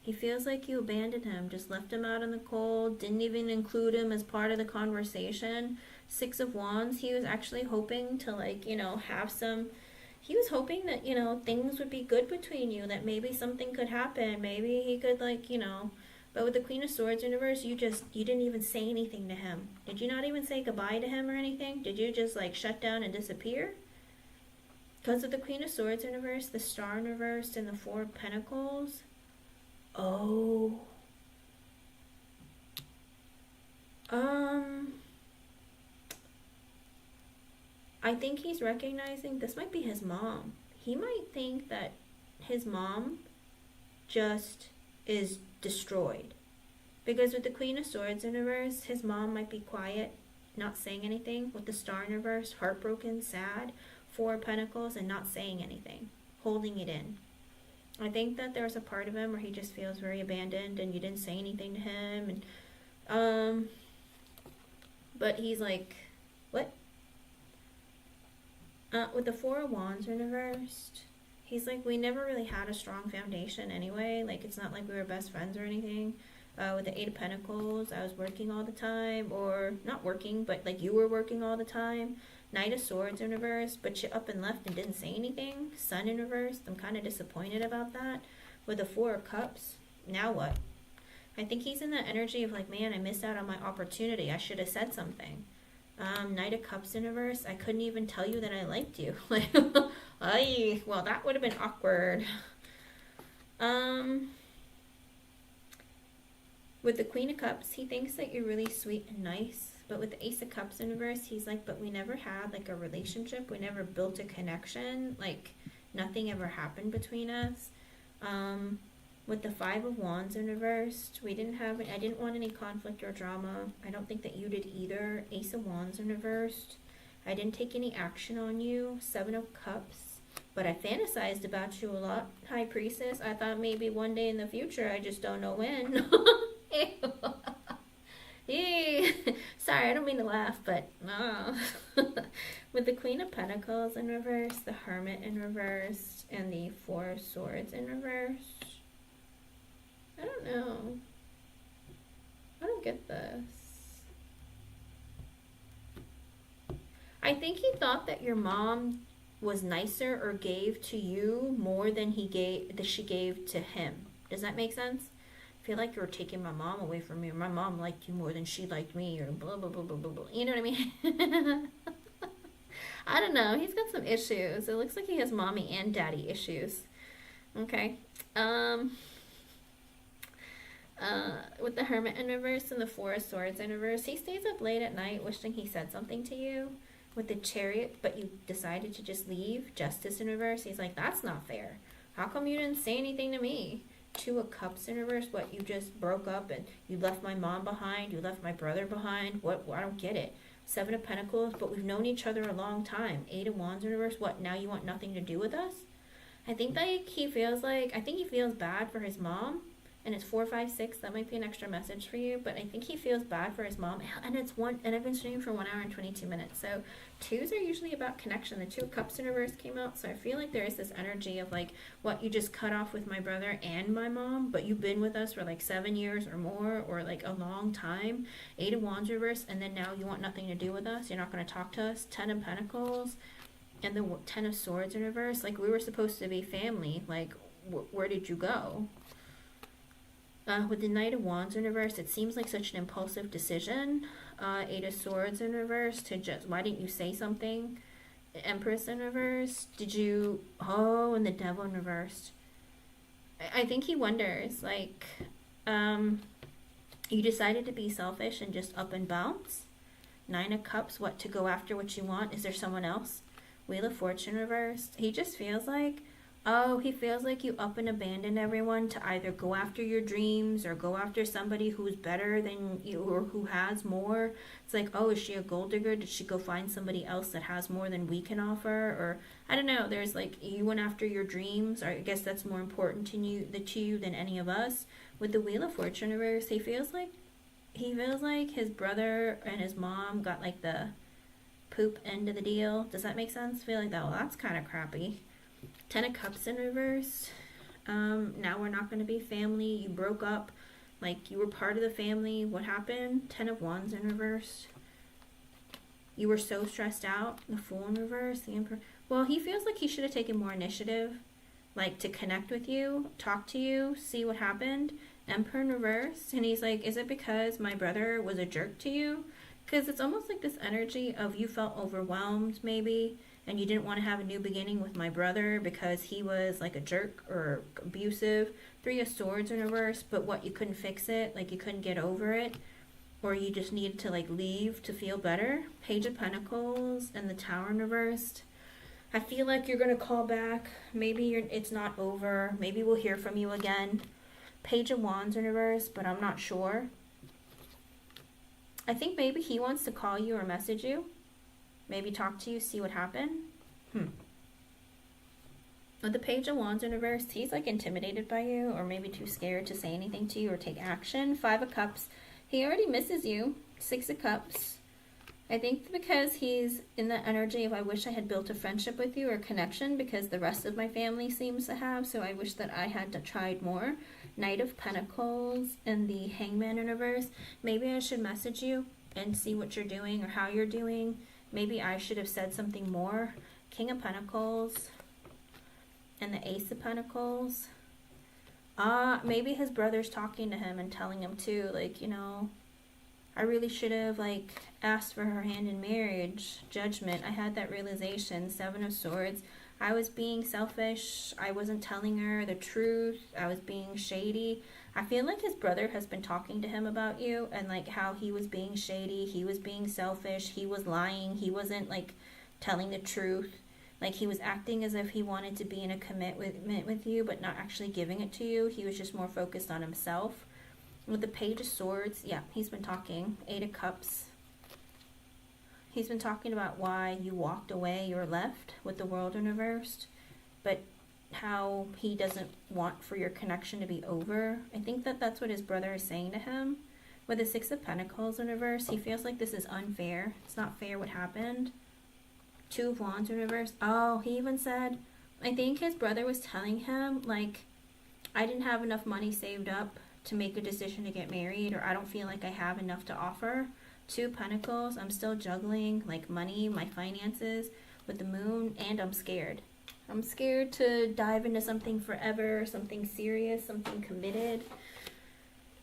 He feels like you abandoned him, just left him out in the cold, didn't even include him as part of the conversation. Six of Wands, he was actually hoping to, like, you know, have some, he was hoping that, you know, things would be good between you, that maybe something could happen, maybe he could, like, you know, but with the Queen of Swords in reverse, you didn't even say anything to him. Did you not even say goodbye to him or anything? Did you just, like, shut down and disappear? Because of the Queen of Swords in reverse, the Star in reverse, and the Four of Pentacles. Oh. I think he's recognizing this might be his mom. He might think that his mom just is destroyed. Because with the Queen of Swords in reverse, his mom might be quiet, not saying anything. With the Star in reverse, heartbroken, sad, Four of Pentacles, and not saying anything, holding it in. I think that there's a part of him where he just feels very abandoned and you didn't say anything to him, and but he's like, what? With the Four of Wands reversed, he's like, we never really had a strong foundation anyway. Like, it's not like we were best friends or anything. With the Eight of Pentacles, I was working all the time, or not working, but like you were working all the time. Knight of Swords in reverse, but you up and left and didn't say anything. Sun in reverse, I'm kind of disappointed about that. With the Four of Cups, now what? I think he's in that energy of like, man, I missed out on my opportunity. I should have said something. Knight of Cups in reverse, I couldn't even tell you that I liked you. Like, well, that would have been awkward. With the Queen of Cups, he thinks that you're really sweet and nice. But with the Ace of Cups in reverse, he's like, but we never had like a relationship. We never built a connection. Like, nothing ever happened between us. With the Five of Wands in reverse, I didn't want any conflict or drama. I don't think that you did either. Ace of Wands in reverse, I didn't take any action on you. Seven of Cups, but I fantasized about you a lot. High Priestess, I thought maybe one day in the future, I just don't know when. Yay! Sorry, I don't mean to laugh, but with the Queen of Pentacles in reverse, the Hermit in reverse, and the Four of Swords in reverse. I don't know. I don't get this. I think he thought that your mom was nicer or gave to you more than she gave to him. Does that make sense? I feel like you were taking my mom away from me, or my mom liked you more than she liked me, or blah blah blah blah blah blah. You know what I mean? I don't know. He's got some issues. It looks like he has mommy and daddy issues. Okay. With the Hermit in reverse and the Four of Swords in reverse, he stays up late at night wishing he said something to you. With the Chariot, but you decided to just leave. Justice in reverse, he's like, that's not fair. How come you didn't say anything to me? Two of Cups in reverse, what, you just broke up and you left my mom behind, you left my brother behind? What? I don't get it. Seven of Pentacles, but we've known each other a long time. Eight of Wands in reverse, what, now you want nothing to do with us? I think he feels bad for his mom. And it's 4, 5, 6. That might be an extra message for you, but I think he feels bad for his mom. And I've been streaming for 1 hour and 22 minutes. So 2s are usually about connection. The Two of Cups in reverse came out, so I feel like there is this energy of like, what, you just cut off with my brother and my mom, but you've been with us for like 7 years or more, or like a long time. Eight of Wands reverse, and then now you want nothing to do with us. You're not going to talk to us. 10 of Pentacles and the 10 of Swords in reverse. Like, we were supposed to be family. Like, where did you go? With the Knight of Wands in reverse, it seems like such an impulsive decision. Eight of Swords in reverse, why didn't you say something? Empress in reverse, and the Devil in reverse. I think he wonders, like, you decided to be selfish and just up and bounce. Nine of Cups, what, to go after what you want? Is there someone else? Wheel of Fortune reversed. He just feels like, you up and abandon everyone to either go after your dreams or go after somebody who's better than you or who has more. It's like, oh, is she a gold digger? Did she go find somebody else that has more than we can offer? Or, I don't know, there's like, you went after your dreams, or I guess that's more important to you than any of us. With the Wheel of Fortune reverse, he feels like his brother and his mom got like the poop end of the deal. Does that make sense? I feel like, well, that's kind of crappy. 10 of Cups in reverse. Now we're not going to be family. You broke up. Like, you were part of the family. What happened? 10 of Wands in reverse. You were so stressed out. The Fool in reverse. The Emperor. Well, he feels like he should have taken more initiative. Like, to connect with you, talk to you, see what happened. Emperor in reverse. And he's like, is it because my brother was a jerk to you? Because it's almost like this energy of you felt overwhelmed, maybe. And you didn't want to have a new beginning with my brother because he was like a jerk or abusive. Three of Swords in reverse, but what, you couldn't fix it? Like, you couldn't get over it? Or you just needed to like leave to feel better? Page of Pentacles and the Tower in reversed. I feel like you're going to call back. Maybe it's not over. Maybe we'll hear from you again. Page of Wands in reverse, but I'm not sure. I think maybe he wants to call you or message you. Maybe talk to you, see what happened. With the Page of Wands in reverse, he's like intimidated by you, or maybe too scared to say anything to you or take action. 5 of Cups, he already misses you. 6 of Cups, I think because he's in the energy of, I wish I had built a friendship with you or connection, because the rest of my family seems to have, so I wish that I had tried more. Knight of Pentacles and the Hangman in reverse. Maybe I should message you and see what you're doing or how you're doing. Maybe I should have said something more. King of Pentacles and the Ace of Pentacles. Maybe his brother's talking to him and telling him too, like, you know, I really should have like asked for her hand in marriage. Judgment. I had that realization. 7 of Swords. I was being selfish. I wasn't telling her the truth. I was being shady. I feel like his brother has been talking to him about you and like how he was being shady, he was being selfish, he was lying, he wasn't like telling the truth. Like, he was acting as if he wanted to be in a commitment with you, but not actually giving it to you. He was just more focused on himself. With the Page of Swords, yeah, he's been talking. 8 of Cups. He's been talking about why you walked away or left with the World in reversed, but how he doesn't want for your connection to be over. I think that that's what his brother is saying to him. With the Six of Pentacles in reverse, he feels like this is unfair. It's not fair what happened. Two of Wands in reverse. Oh, he even said, I think his brother was telling him, like, I didn't have enough money saved up to make a decision to get married, or I don't feel like I have enough to offer. Two Pentacles, I'm still juggling, like, money, my finances with the Moon, and I'm scared. I'm scared to dive into something forever, something serious, something committed.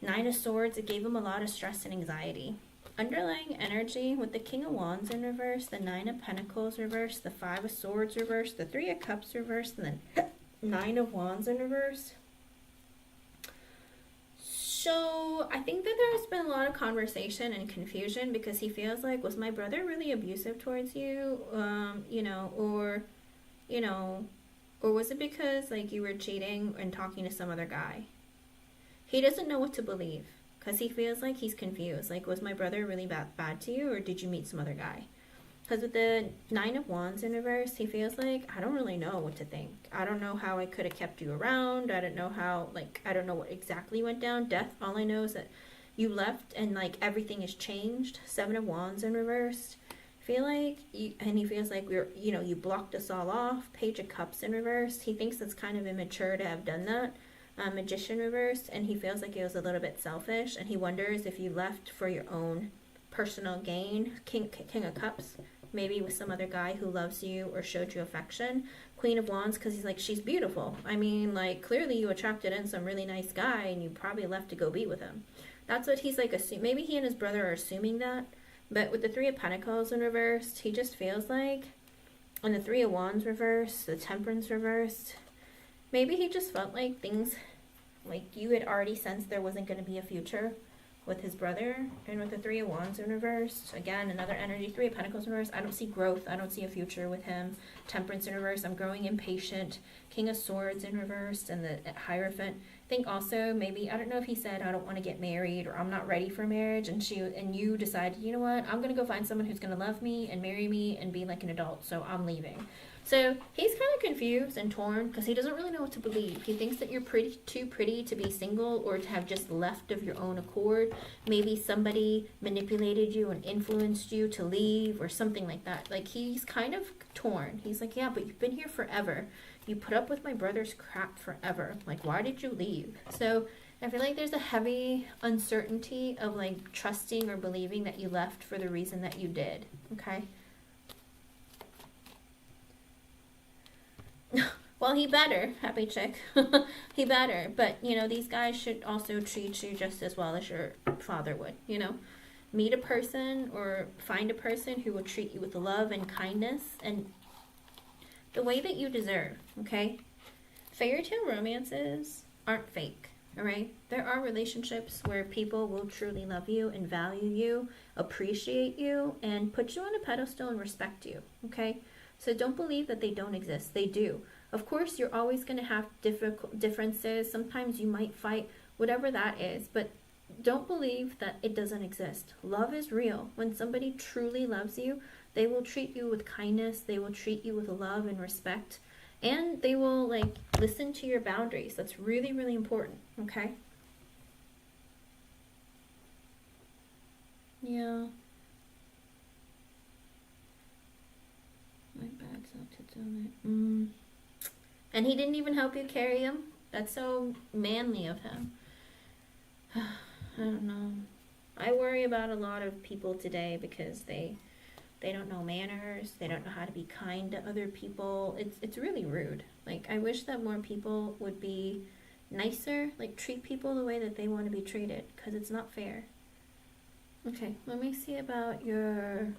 Nine of Swords, it gave him a lot of stress and anxiety. Underlying energy with the King of Wands in reverse, the Nine of Pentacles reverse, the Five of Swords reverse, the Three of Cups reverse, and the Nine of Wands in reverse. So I think that there's been a lot of conversation and confusion because he feels like, was my brother really abusive towards you? Or was it because like you were cheating and talking to some other guy? He doesn't know what to believe because he feels like he's confused. Like, was my brother really bad to you, or did you meet some other guy? Because with the Nine of Wands in reverse, he feels like, I don't really know what to think. I don't know how I could have kept you around. I don't know how, like, I don't know what exactly went down. Death, all I know is that you left and, like, everything has changed. Seven of Wands in reverse. Feel like, and he feels like you blocked us all off. Page of Cups in reverse. He thinks it's kind of immature to have done that. Magician reverse, and he feels like it was a little bit selfish, and he wonders if you left for your own personal gain. King of Cups, maybe with some other guy who loves you or showed you affection. Queen of Wands, because he's like, she's beautiful. I mean, like, clearly you attracted in some really nice guy, and you probably left to go be with him. That's what he's like, maybe he and his brother are assuming that. But with the Three of Pentacles in reverse, he just feels like, and the Three of Wands reversed, the Temperance reversed, maybe he just felt like things, like you had already sensed there wasn't going to be a future with his brother. And with the Three of Wands in reverse, again, another energy, Three of Pentacles in reverse, I don't see growth. I don't see a future with him. Temperance in reverse, I'm growing impatient. King of Swords in reverse, and the Hierophant. I think also maybe, I don't know if he said, I don't want to get married, or I'm not ready for marriage, and you decided, you know what, I'm going to go find someone who's going to love me and marry me and be like an adult, so I'm leaving. So he's kind of confused and torn because he doesn't really know what to believe. He thinks that you're too pretty to be single or to have just left of your own accord. Maybe somebody manipulated you and influenced you to leave or something like that. Like, he's kind of torn. He's like, yeah, but you've been here forever. You put up with my brother's crap forever. Like, why did you leave? So I feel like there's a heavy uncertainty of like trusting or believing that you left for the reason that you did. Okay. Well, he better, happy chick. He better. But, these guys should also treat you just as well as your father would, Meet a person or find a person who will treat you with love and kindness and the way that you deserve, okay? Fairy tale romances aren't fake, all right? There are relationships where people will truly love you and value you, appreciate you, and put you on a pedestal and respect you, okay? So don't believe that they don't exist. They do. Of course, you're always going to have differences. Sometimes you might fight, whatever that is. But don't believe that it doesn't exist. Love is real. When somebody truly loves you, they will treat you with kindness. They will treat you with love and respect. And they will, like, listen to your boundaries. That's really, really important. Okay? Yeah. My bag's out to donate. And he didn't even help you carry him? That's so manly of him. I don't know. I worry about a lot of people today because they don't know manners. They don't know how to be kind to other people. It's really rude. Like, I wish that more people would be nicer. Like, treat people the way that they want to be treated, because it's not fair. Okay, let me see about your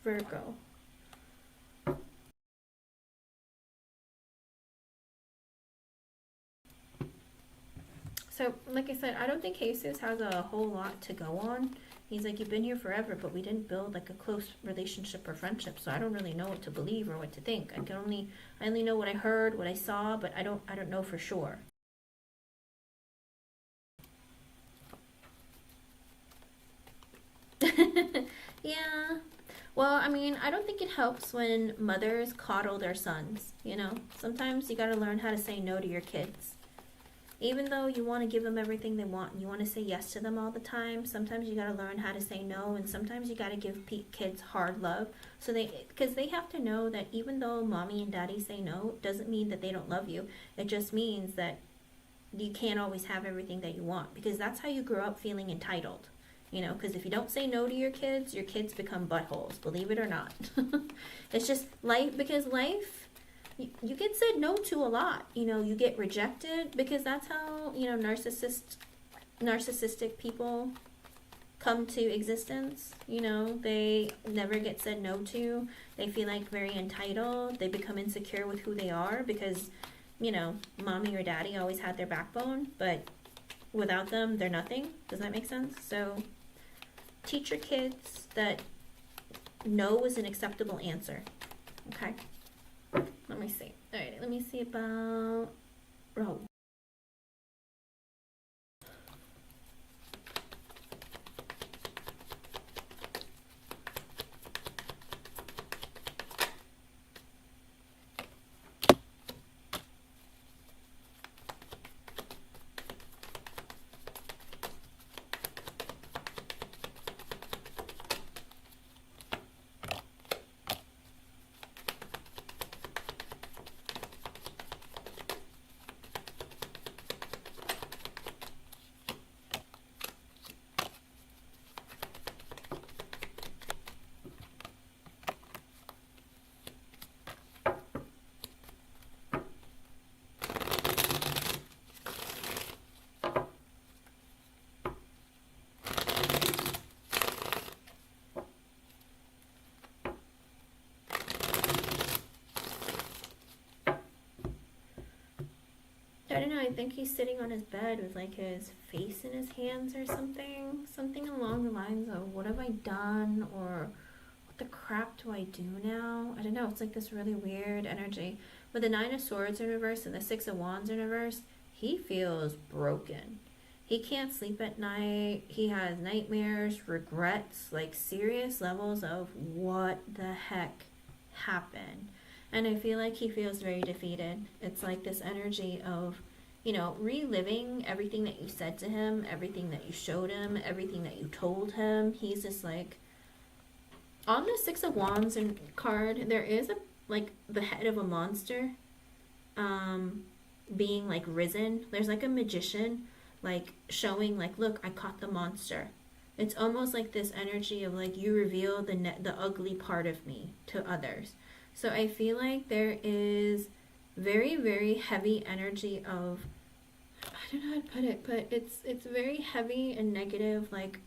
Virgo. So, like I said, I don't think Jesus has a whole lot to go on. He's like, you've been here forever, but we didn't build like a close relationship or friendship, so I don't really know what to believe or what to think. I only know what I heard, what I saw, but I don't know for sure. Yeah. Well, I mean, I don't think it helps when mothers coddle their sons, Sometimes you gotta learn how to say no to your kids. even though you want to give them everything they want and you want to say yes to them all the time, sometimes you got to learn how to say no, and sometimes you got to give kids hard love, so because they have to know that even though mommy and daddy say no, doesn't mean that they don't love you. It just means that you can't always have everything that you want, because that's how you grow up, feeling entitled. You know, because if you don't say no to your kids become buttholes, believe it or not. It's just life, because life, you get said no to a lot. You know, you get rejected, because that's how, you know, narcissistic people come to existence. You know, they never get said no to. They feel like very entitled. They become insecure with who they are because, you know, mommy or daddy always had their backbone, but without them, they're nothing. Does that make sense? So teach your kids that no is an acceptable answer. Okay? Let me see. All right, let me see about... Oh. I don't know, I think he's sitting on his bed with like his face in his hands or something. Something along the lines of, what have I done? Or what the crap do I do now? I don't know, it's like this really weird energy. With the 9 of Swords in reverse and the 6 of Wands in reverse, he feels broken. He can't sleep at night. He has nightmares, regrets, like serious levels of what the heck happened. And I feel like he feels very defeated. It's like this energy of, you know, reliving everything that you said to him, everything that you showed him, everything that you told him. He's just like, on the 6 of Wands card, there is a, like, the head of a monster being like risen. There's like a magician like showing like, look, I caught the monster. It's almost like this energy of like, you reveal the ugly part of me to others. So I feel like there is very, very heavy energy of, I don't know how to put it, but it's very heavy and negative, like,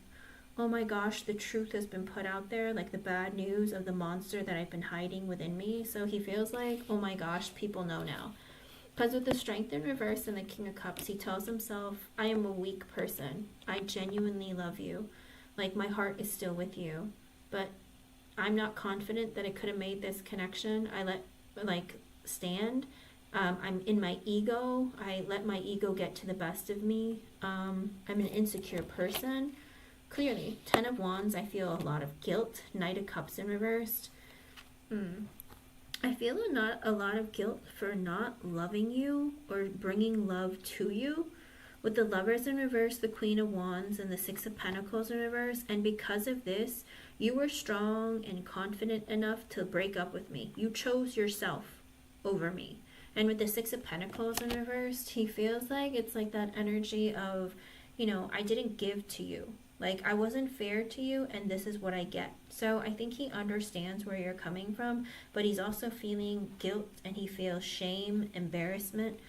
oh my gosh, the truth has been put out there, like the bad news of the monster that I've been hiding within me. So he feels like, oh my gosh, people know now. Because with the Strength in reverse and the King of Cups, he tells himself, I am a weak person. I genuinely love you. Like, my heart is still with you. But I'm not confident that I could have made this connection. I let, like, stand. I'm in my ego. I let my ego get to the best of me. I'm an insecure person. Clearly, 10 of Wands, I feel a lot of guilt. Knight of Cups in reversed. I feel a lot of guilt for not loving you or bringing love to you. With the Lovers in reverse, the Queen of Wands, and the 6 of Pentacles in reverse. And because of this, you were strong and confident enough to break up with me. You chose yourself over me. And with the 6 of Pentacles in reverse, he feels like it's like that energy of, you know, I didn't give to you. Like, I wasn't fair to you, and this is what I get. So I think he understands where you're coming from, but he's also feeling guilt, and he feels shame, embarrassment.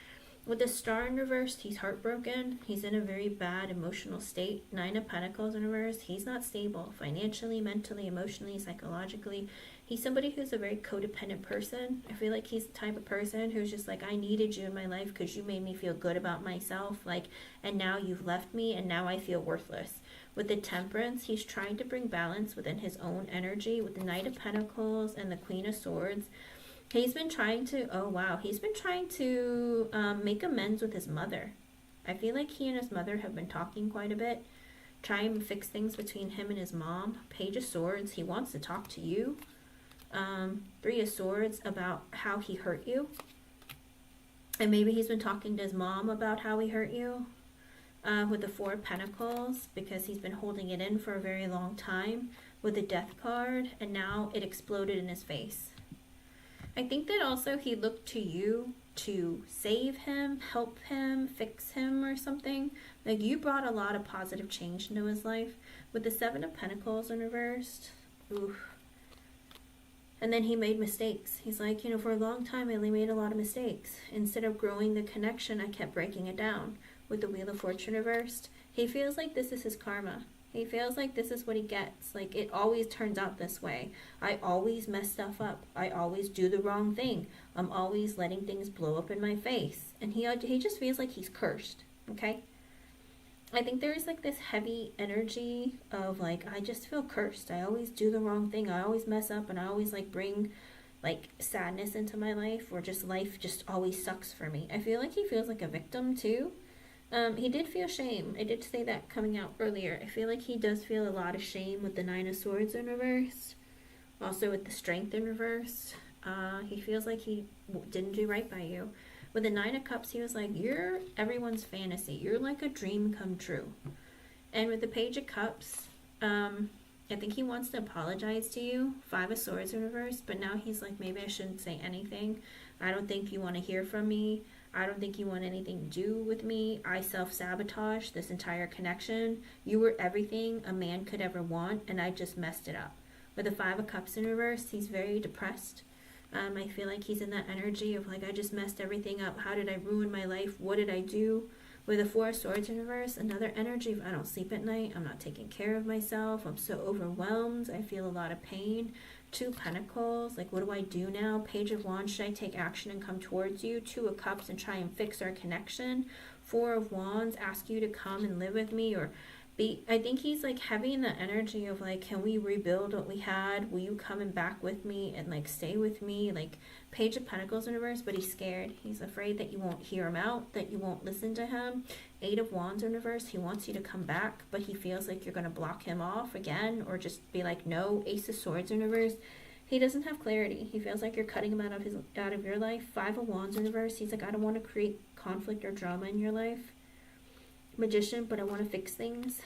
With the Star in reverse, he's heartbroken. He's in a very bad emotional state. 9 of Pentacles in reverse, he's not stable financially, mentally, emotionally, psychologically. He's somebody who's a very codependent person. I feel like he's the type of person who's just like, I needed you in my life because you made me feel good about myself. Like, and now you've left me, and now I feel worthless. With the Temperance, he's trying to bring balance within his own energy. With the Knight of Pentacles and the Queen of Swords, he's been trying to, he's been trying to make amends with his mother. I feel like he and his mother have been talking quite a bit, trying to fix things between him and his mom. Page of Swords, he wants to talk to you. 3 of Swords, about how he hurt you. And maybe he's been talking to his mom about how he hurt you with the Four of Pentacles, because he's been holding it in for a very long time with the Death card, and now it exploded in his face. I think that also he looked to you to save him, help him, fix him or something. Like, you brought a lot of positive change into his life. With the Seven of Pentacles in reversed, oof. And then he made mistakes. He's like, you know, for a long time I only made a lot of mistakes. Instead of growing the connection, I kept breaking it down. With the Wheel of Fortune reversed, he feels like this is his karma. He feels like this is what he gets. Like, it always turns out this way. I always mess stuff up. I always do the wrong thing. I'm always letting things blow up in my face. And he just feels like he's cursed, okay? I think there is like this heavy energy of like, I just feel cursed. I always do the wrong thing. I always mess up, and I always like bring like sadness into my life, or just life just always sucks for me. I feel like he feels like a victim too. He did feel shame. I did say that coming out earlier. I feel like he does feel a lot of shame with the Nine of Swords in reverse. Also with the Strength in reverse. He feels like he didn't do right by you. With the Nine of Cups, he was like, you're everyone's fantasy. You're like a dream come true. And with the Page of Cups, I think he wants to apologize to you. Five of Swords in reverse. But now he's like, maybe I shouldn't say anything. I don't think you want to hear from me. I don't think you want anything to do with me. I self-sabotage this entire connection. You were everything a man could ever want, and I just messed it up. With the Five of Cups in reverse, he's very depressed. I feel like he's in that energy of like, I just messed everything up. How did I ruin my life? What did I do? With the Four of Swords in reverse, another energy of I don't sleep at night. I'm not taking care of myself. I'm so overwhelmed. I feel a lot of pain. Two Pentacles, like, what do I do now? Page of Wands, should I take action and come towards you? Two of Cups, and try and fix our connection. Four of Wands, ask you to come and live with me, or be, I think he's like heavy in the energy of like, can we rebuild what we had? Will you come and back with me and like stay with me? Like, Page of Pentacles in reverse, but he's scared. He's afraid that you won't hear him out, that you won't listen to him. Eight of Wands in reverse, he wants you to come back, but he feels like you're going to block him off again, or just be like, no. Ace of Swords in reverse, he doesn't have clarity. He feels like you're cutting him out of your life. Five of Wands in reverse, he's like, I don't want to create conflict or drama in your life. Magician, but I want to fix things.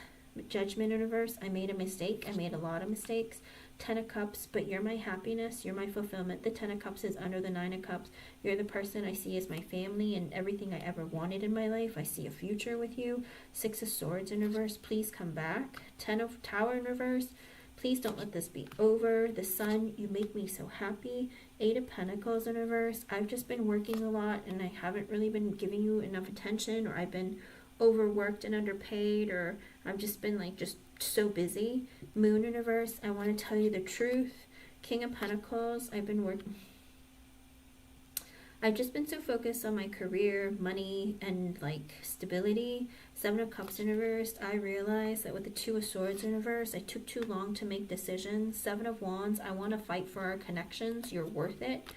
Judgment in reverse, I made a mistake. I made a lot of mistakes. Ten of Cups, but you're my happiness, you're my fulfillment. The Ten of Cups is under the Nine of Cups. You're the person I see as my family and everything I ever wanted in my life. I see a future with you. Six of Swords in reverse, please come back. Ten of Tower in reverse, please don't let this be over. The Sun, you make me so happy. Eight of Pentacles in reverse, I've just been working a lot and I haven't really been giving you enough attention, or I've been overworked and underpaid, or I've just been like just so busy. Moon in reverse, I want to tell you the truth. King of Pentacles, I've just been so focused on my career, money, and like stability. Seven of Cups in reverse, I realized that with the Two of Swords in reverse, I took too long to make decisions. Seven of Wands, I want to fight for our connections. You're worth it.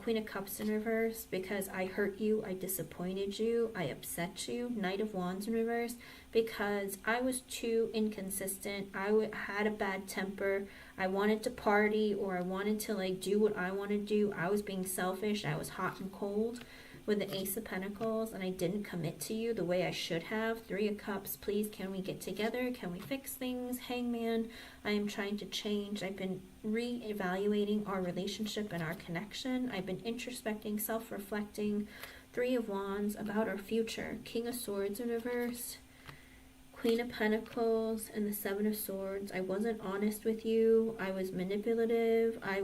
Queen of Cups in reverse, because I hurt you, I disappointed you, I upset you. Knight of Wands in reverse, because I was too inconsistent. I had a bad temper. I wanted to party, or I wanted to like do what I want to do. I was being selfish. I was hot and cold. With the Ace of Pentacles, and I didn't commit to you the way I should have. Three of Cups, please, can we get together? Can we fix things? Hangman, I am trying to change. I've been re-evaluating our relationship and our connection. I've been introspecting, self-reflecting. Three of Wands, about our future. King of Swords in reverse. Queen of Pentacles and the Seven of Swords. I wasn't honest with you. I was manipulative. I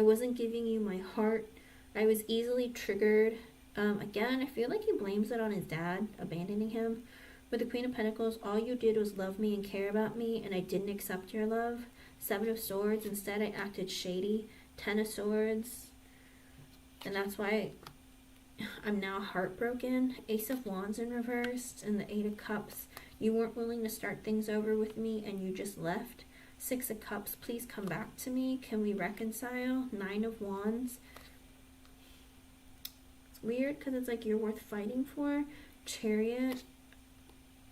wasn't giving you my heart. I was easily triggered. Again, I feel like he blames it on his dad abandoning him. With the Queen of Pentacles, all you did was love me and care about me, and I didn't accept your love. Seven of Swords, instead I acted shady. Ten of Swords, and that's why I'm now heartbroken. Ace of Wands in reverse, and the Eight of Cups. You weren't willing to start things over with me, and you just left. Six of Cups, please come back to me. Can we reconcile? Nine of Wands. Weird, because it's like you're worth fighting for. Chariot,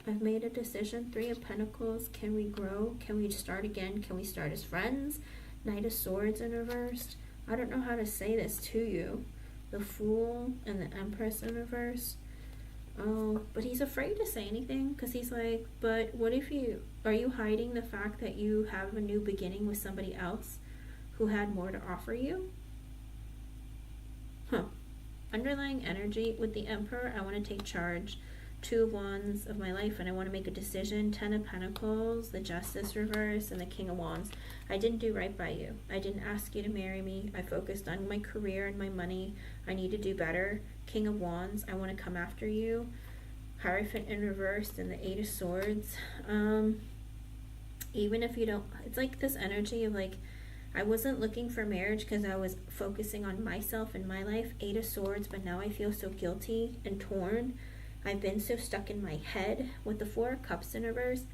I've made a decision. Three of Pentacles, can we grow? Can we start again? Can we start as friends? Knight of Swords in reverse. I don't know how to say this to you. the Fool and the Empress in reverse. Oh, but he's afraid to say anything because he's like, but what if are you hiding the fact that you have a new beginning with somebody else who had more to offer you? Huh. Underlying energy with the Emperor, I want to take charge. 2 of Wands of my life, and I want to make a decision. 10 of Pentacles, the Justice reverse, and the King of Wands. I didn't do right by you. I didn't ask you to marry me. I focused on my career and my money. I need to do better. King of Wands, I want to come after you. Hierophant in reverse, and the 8 of Swords. Even if you don't, it's like this energy of like, I wasn't looking for marriage because I was focusing on myself and my life. 8 of Swords, but now I feel so guilty and torn. I've been so stuck in my head. With the 4 of Cups in reverse,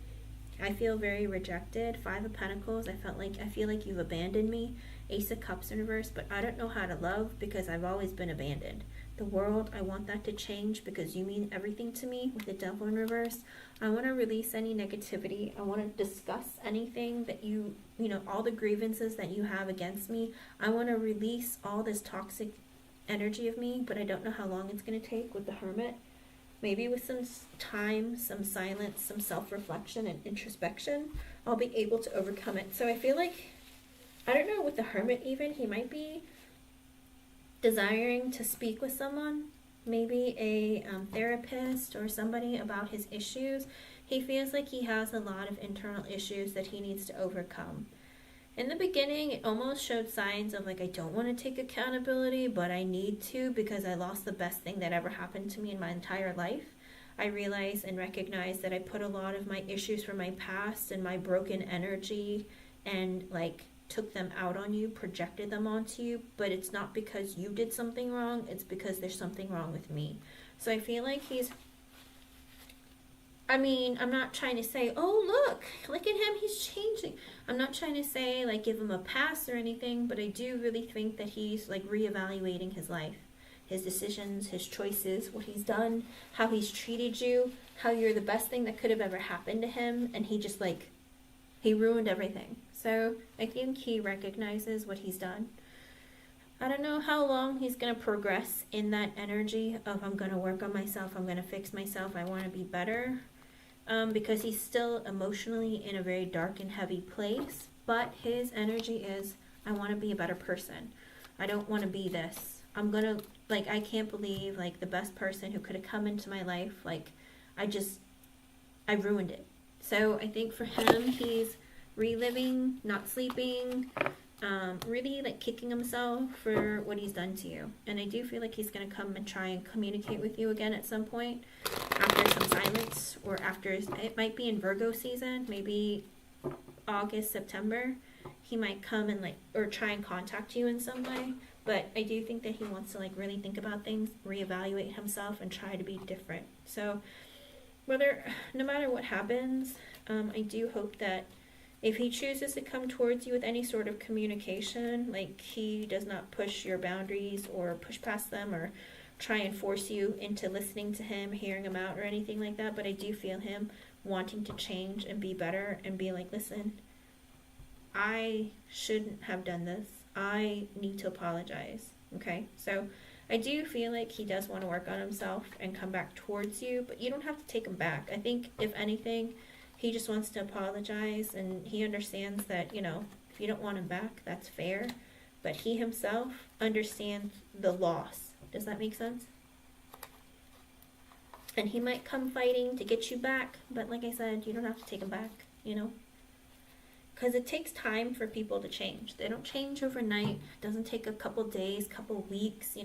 I feel very rejected. 5 of Pentacles, I feel like you've abandoned me. Ace of Cups in reverse, but I don't know how to love because I've always been abandoned. The World, I want that to change because you mean everything to me. With the Devil in reverse, I want to release any negativity. I want to discuss anything that you know, all the grievances that you have against me. I want to release all this toxic energy of me, but I don't know how long it's going to take. With the Hermit, maybe with some time, some silence, some self-reflection and introspection, I'll be able to overcome it. So I feel like, I don't know, with the Hermit even, he might be desiring to speak with someone, maybe a therapist or somebody about his issues. He feels like he has a lot of internal issues that he needs to overcome. In the beginning, it almost showed signs of like, I don't want to take accountability, but I need to because I lost the best thing that ever happened to me in my entire life. I realized and recognized that I put a lot of my issues from my past and my broken energy and like took them out on you, projected them onto you, but it's not because you did something wrong, it's because there's something wrong with me. So I feel like I'm not trying to say, oh, look at him, he's changing. I'm not trying to say, like, give him a pass or anything, but I do really think that he's, like, reevaluating his life, his decisions, his choices, what he's done, how he's treated you, how you're the best thing that could have ever happened to him, and he just, like, he ruined everything. So I think he recognizes what he's done. I don't know how long he's going to progress in that energy of I'm going to work on myself, I'm going to fix myself, I want to be better. Because he's still emotionally in a very dark and heavy place, but his energy is, I want to be a better person. I don't want to be this. I can't believe, like, the best person who could have come into my life, like, I ruined it. So I think for him, he's reliving, not sleeping, really, like, kicking himself for what he's done to you. And I do feel like he's going to come and try and communicate with you again at some point. After some silence, or after, it might be in Virgo season, maybe August, September, he might come and or try and contact you in some way. But I do think that he wants to really think about things, reevaluate himself, and try to be different. So no matter what happens, I do hope that if he chooses to come towards you with any sort of communication, he does not push your boundaries or push past them or try and force you into listening to him, hearing him out, or anything like that. But I do feel him wanting to change and be better and be like, listen, I shouldn't have done this. I need to apologize. Okay? So I do feel like he does want to work on himself and come back towards you, but you don't have to take him back. I think, if anything, he just wants to apologize, and he understands that, if you don't want him back, that's fair. But he himself understands the loss. Does that make sense? And he might come fighting to get you back, but like I said, you don't have to take him back, Because it takes time for people to change. They don't change overnight. It doesn't take a couple days, couple weeks,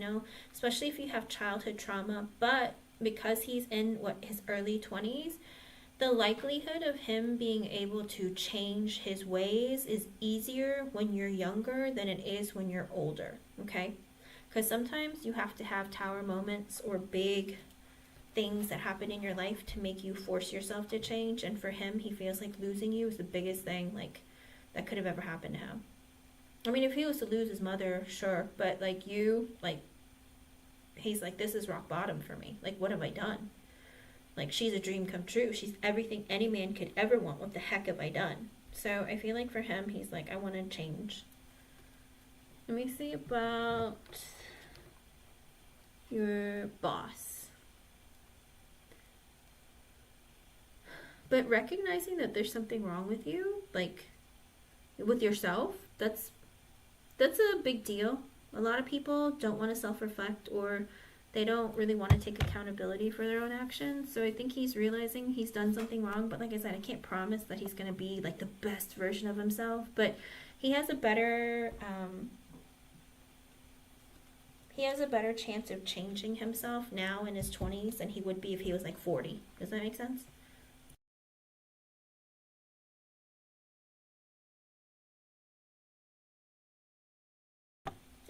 especially if you have childhood trauma. But because he's in, his early 20s, the likelihood of him being able to change his ways is easier when you're younger than it is when you're older, okay? Because sometimes you have to have tower moments or big things that happen in your life to make you force yourself to change. And for him, he feels like losing you is the biggest thing, that could have ever happened to him. I mean, if he was to lose his mother, sure. But, he's like, this is rock bottom for me. What have I done? She's a dream come true. She's everything any man could ever want. What the heck have I done? So I feel like for him, he's like, I want to change. Let me see about your boss. But recognizing that there's something wrong with you, like with yourself, that's a big deal. A lot of people don't want to self-reflect, or they don't really want to take accountability for their own actions. So I think he's realizing he's done something wrong. But like I said, I can't promise that he's going to be like the best version of himself. But he has a better chance of changing himself now in his 20s than he would be if he was like 40. Does that make sense?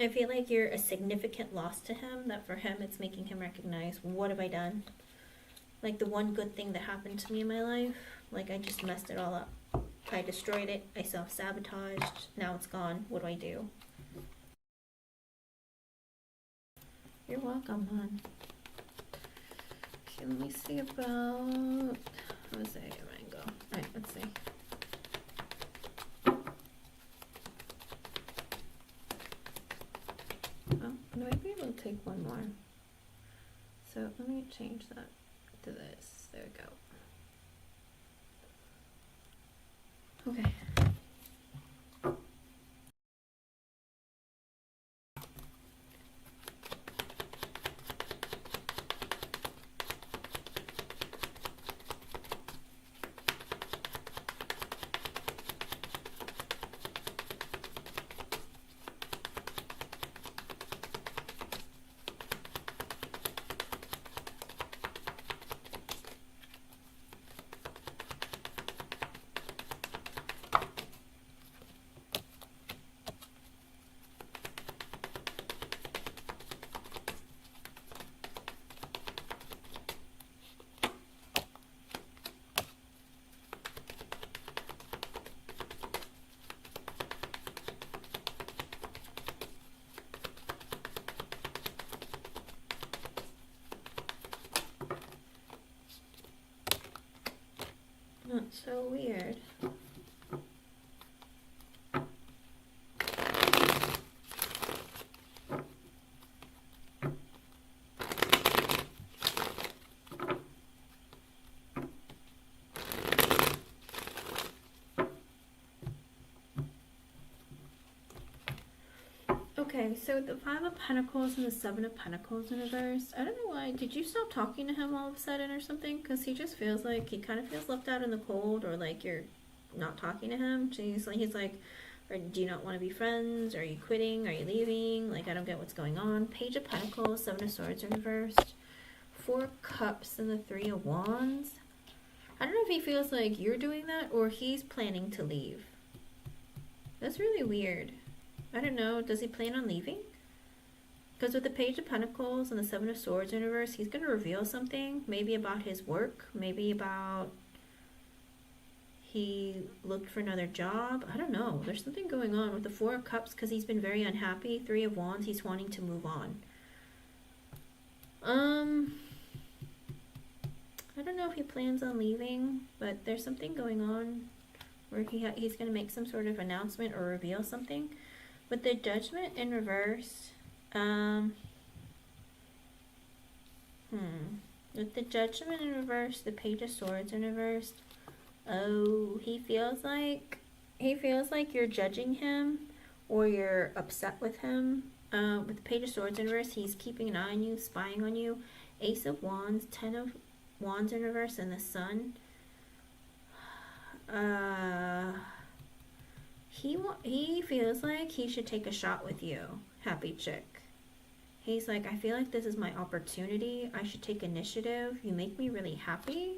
I feel like you're a significant loss to him, that for him it's making him recognize, what have I done? Like the one good thing that happened to me in my life, like I just messed it all up. I destroyed it, I self-sabotaged, now it's gone, what do I do? You're welcome, hon. Okay, let me see about Jose Rango. Alright, let's see. Oh, I might be able to take one more. So let me change that to this. There we go. Okay. That's so weird. Okay, so the Five of Pentacles and the Seven of Pentacles in reverse. I don't know why. Did you stop talking to him all of a sudden or something? Because he just feels like he kind of feels left out in the cold, or like you're not talking to him. So he's like, or do you not want to be friends? Are you quitting? Are you leaving? Like, I don't get what's going on. Page of Pentacles, Seven of Swords in reversed. Four Cups and the Three of Wands. I don't know if he feels like you're doing that or he's planning to leave. That's really weird. I don't know. Does he plan on leaving? Because with the Page of Pentacles and the Seven of Swords in reverse, he's going to reveal something. Maybe about his work. Maybe about he looked for another job. I don't know. There's something going on with the Four of Cups because he's been very unhappy. Three of Wands, he's wanting to move on. I don't know if he plans on leaving, but there's something going on where he's going to make some sort of announcement or reveal something. With the Judgment in reverse, with the Judgment in reverse, the Page of Swords in reverse, oh, he feels like you're judging him or you're upset with him. With the Page of Swords in reverse, he's keeping an eye on you, spying on you. Ace of Wands, Ten of Wands in reverse, and the Sun. He feels like he should take a shot with you, happy chick. He's like, I feel like this is my opportunity. I should take initiative. You make me really happy.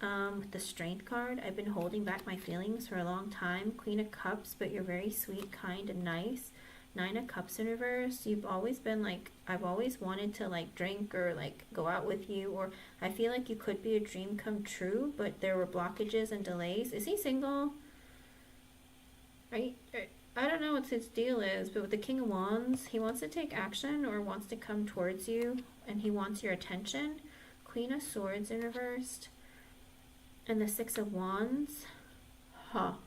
With the Strength card, I've been holding back my feelings for a long time. Queen of Cups, but you're very sweet, kind, and nice. Nine of Cups in reverse. You've always been like, I've always wanted to like drink or like go out with you, or I feel like you could be a dream come true, but there were blockages and delays. Is he single? I don't know what his deal is, but with the King of Wands, he wants to take action or wants to come towards you, and he wants your attention. Queen of Swords in reversed, and the Six of Wands. But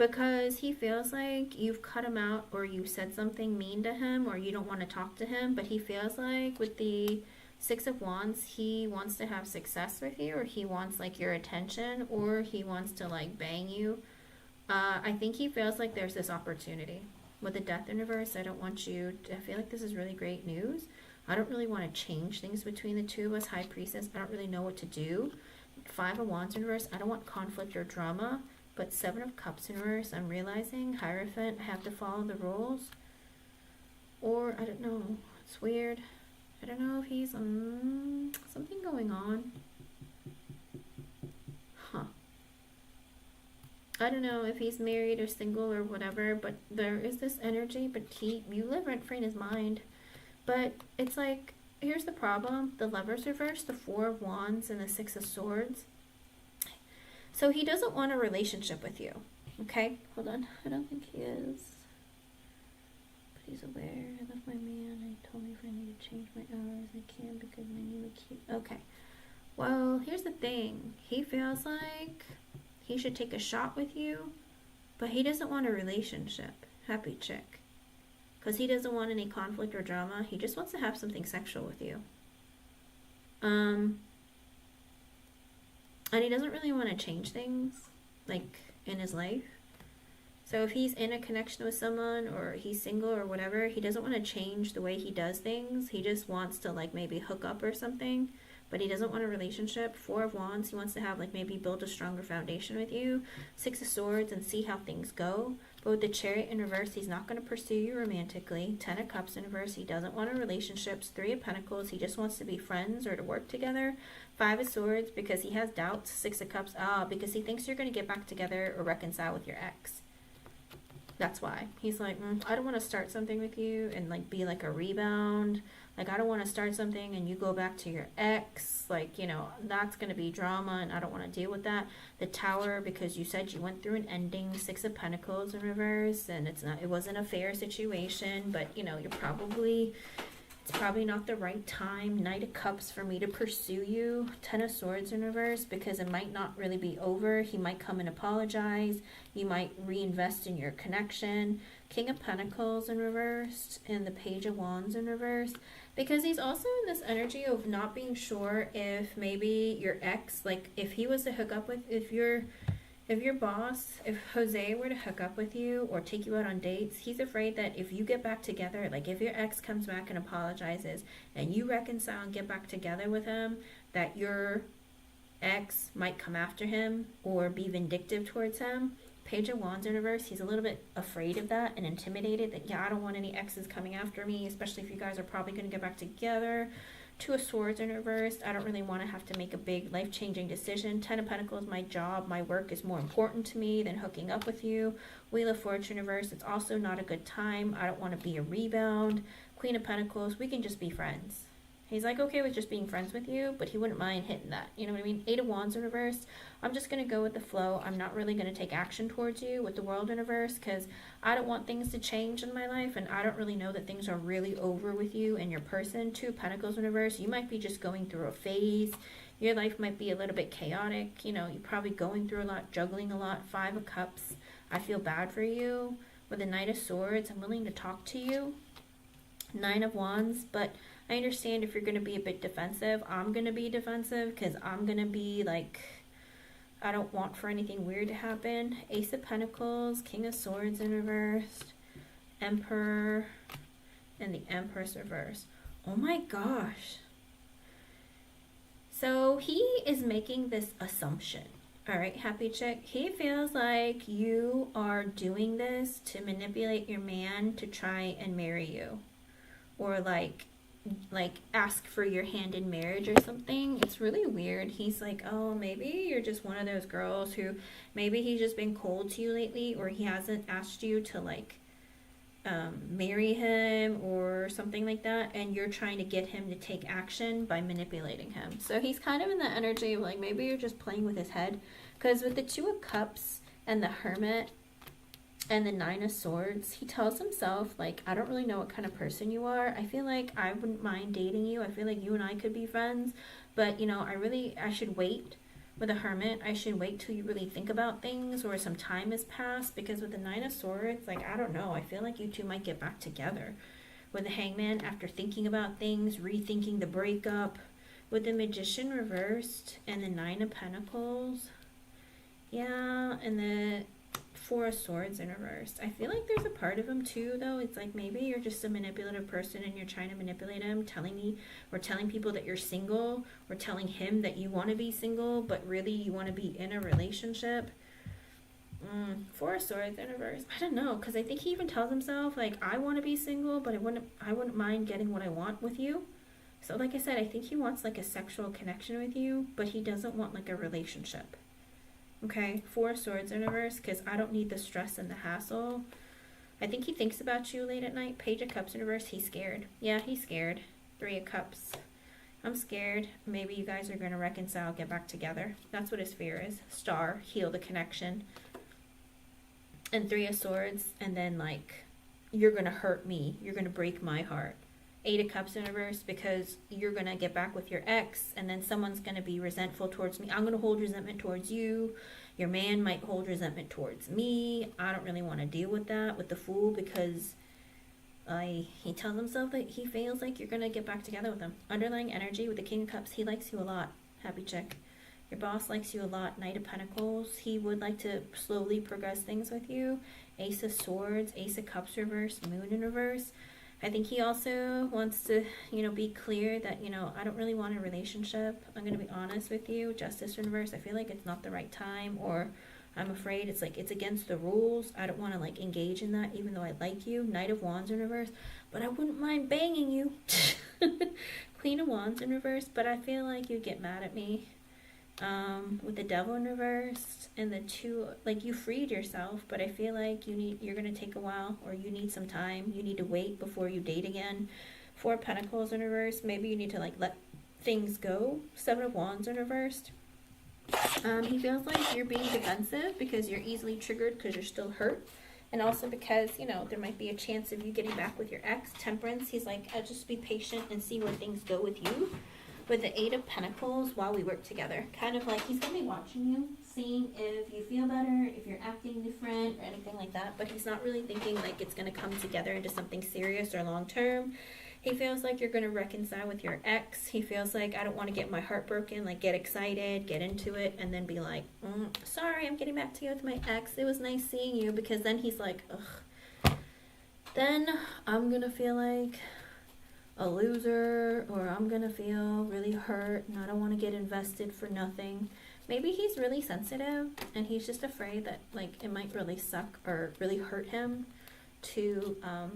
because he feels like you've cut him out, or you said something mean to him, or you don't want to talk to him. But he feels like with the Six of Wands, he wants to have success with you, or he wants like your attention, or he wants to like bang you. I think he feels like there's this opportunity. With the Death in reverse, I don't want you to, I feel like this is really great news. I don't really want to change things between the two of us. High Priestess, I don't really know what to do. Five of Wands in reverse, I don't want conflict or drama. But Seven of Cups in reverse, I'm realizing, Hierophant, I have to follow the rules. Or, I don't know, it's weird. I don't know if he's, something going on. Huh. I don't know if he's married or single or whatever, but there is this energy, but you live rent-free in his mind. But it's like, here's the problem. The Lover's reverse, the Four of Wands, and the Six of Swords. So he doesn't want a relationship with you. Okay? Hold on. I don't think he is. But he's aware. I love my man. I told me if I need to change my hours, I can because my new keep. Okay. Well, here's the thing. He feels like he should take a shot with you, but he doesn't want a relationship. Happy chick. Because he doesn't want any conflict or drama. He just wants to have something sexual with you. And he doesn't really want to change things, like, in his life. So if he's in a connection with someone, or he's single or whatever, he doesn't want to change the way he does things. He just wants to, like, maybe hook up or something. But he doesn't want a relationship. Four of Wands, he wants to have, like, maybe build a stronger foundation with you. Six of Swords, and see how things go. But with the Chariot in reverse, he's not going to pursue you romantically. Ten of Cups in reverse, he doesn't want a relationship. Three of Pentacles, he just wants to be friends or to work together. Five of Swords, because he has doubts. Six of Cups, because he thinks you're going to get back together or reconcile with your ex. That's why. He's like, I don't want to start something with you and, like, be like a rebound. Like, I don't want to start something and you go back to your ex. Like, you know, that's going to be drama and I don't want to deal with that. The Tower, because you said you went through an ending. Six of Pentacles in reverse, and it wasn't a fair situation, but, you know, it's probably not the right time. Knight of Cups for me to pursue you. Ten of Swords in reverse, because it might not really be over. He might come and apologize. You might reinvest in your connection. King of Pentacles in reverse, and the Page of Wands in reverse, because he's also in this energy of not being sure if maybe your ex, like, if he was to hook up with, if your boss, if Jose were to hook up with you or take you out on dates, he's afraid that if you get back together, like if your ex comes back and apologizes and you reconcile and get back together with him, that your ex might come after him or be vindictive towards him. Page of Wands in reverse, he's a little bit afraid of that and intimidated that, yeah, I don't want any exes coming after me, especially if you guys are probably going to get back together. Two of Swords in reverse, I don't really want to have to make a big life-changing decision. Ten of Pentacles, my job, my work is more important to me than hooking up with you. Wheel of Fortune in reverse, it's also not a good time. I don't want to be a rebound. Queen of Pentacles, we can just be friends. He's like okay with just being friends with you, but he wouldn't mind hitting that. You know what I mean? Eight of Wands in reverse. I'm just going to go with the flow. I'm not really going to take action towards you with the World in reverse because I don't want things to change in my life, and I don't really know that things are really over with you and your person. Two of Pentacles in reverse. You might be just going through a phase. Your life might be a little bit chaotic. You know, you're probably going through a lot, juggling a lot. Five of Cups. I feel bad for you. With the Knight of Swords, I'm willing to talk to you. Nine of Wands, but I understand if you're going to be a bit defensive. I'm going to be defensive because I'm going to be like, I don't want for anything weird to happen. Ace of Pentacles, King of Swords in reverse, Emperor, and the Empress reverse. Oh my gosh. So he is making this assumption. All right, happy chick. He feels like you are doing this to manipulate your man to try and marry you. Or like ask for your hand in marriage or something. It's really weird. He's like, oh, maybe you're just one of those girls who maybe he's just been cold to you lately, or he hasn't asked you to like marry him or something like that, and you're trying to get him to take action by manipulating him. So he's kind of in the energy of like maybe you're just playing with his head, because with the Two of Cups and the Hermit and the Nine of Swords, he tells himself, like, I don't really know what kind of person you are. I feel like I wouldn't mind dating you. I feel like you and I could be friends. But, you know, I should wait With the Hermit, I should wait till you really think about things or some time has passed, because with the Nine of Swords, like, I don't know, I feel like you two might get back together. With the Hangman, after thinking about things, rethinking the breakup. With the Magician reversed and the Nine of Pentacles, yeah, and the Four of Swords in reverse. I feel like there's a part of him too, though. It's like maybe you're just a manipulative person and you're trying to manipulate him, telling me or telling people that you're single, or telling him that you want to be single, but really you want to be in a relationship. Four of Swords in reverse. I don't know, because I think he even tells himself, like, I want to be single, but I wouldn't mind getting what I want with you. So like I said, I think he wants like a sexual connection with you, but he doesn't want like a relationship. Okay, Four of Swords in reverse, because I don't need the stress and the hassle. I think he thinks about you late at night. Page of Cups in reverse, he's scared. Yeah, he's scared. Three of Cups. I'm scared. Maybe you guys are going to reconcile, get back together. That's what his fear is. Star, heal the connection. And Three of Swords, and then like, you're going to hurt me. You're going to break my heart. Eight of Cups in reverse, because you're going to get back with your ex, and then someone's going to be resentful towards me. I'm going to hold resentment towards you. Your man might hold resentment towards me. I don't really want to deal with that with the Fool, because he tells himself that he feels like you're going to get back together with him. Underlying energy with the King of Cups, he likes you a lot. Happy chick. Your boss likes you a lot. Knight of Pentacles, he would like to slowly progress things with you. Ace of Swords, Ace of Cups reverse, Moon in reverse. I think he also wants to, be clear that, I don't really want a relationship. I'm going to be honest with you. Justice in reverse. I feel like it's not the right time, or I'm afraid it's like it's against the rules. I don't want to like engage in that, even though I like you. Knight of Wands in reverse. But I wouldn't mind banging you. Queen of Wands in reverse. But I feel like you'd get mad at me. With the Devil in reverse and the two, like, you freed yourself, but I feel like you're going to take a while, or you need some time. You need to wait before you date again. Four of Pentacles in reverse. Maybe you need to like let things go. Seven of Wands in reverse. He feels like you're being defensive because you're easily triggered because you're still hurt. And also because, there might be a chance of you getting back with your ex. Temperance, he's like, I'll just be patient and see where things go with you. With the Eight of Pentacles, while we work together. Kind of like he's going to be watching you, seeing if you feel better, if you're acting different, or anything like that. But he's not really thinking like it's going to come together into something serious or long term. He feels like you're going to reconcile with your ex. He feels like, I don't want to get my heart broken, like get excited, get into it, and then be like, sorry, I'm getting back together with my ex. It was nice seeing you. Because then he's like, ugh. Then I'm going to feel like a loser, or I'm gonna feel really hurt and I don't want to get invested for nothing. Maybe he's really sensitive and he's just afraid that like it might really suck or really hurt him to how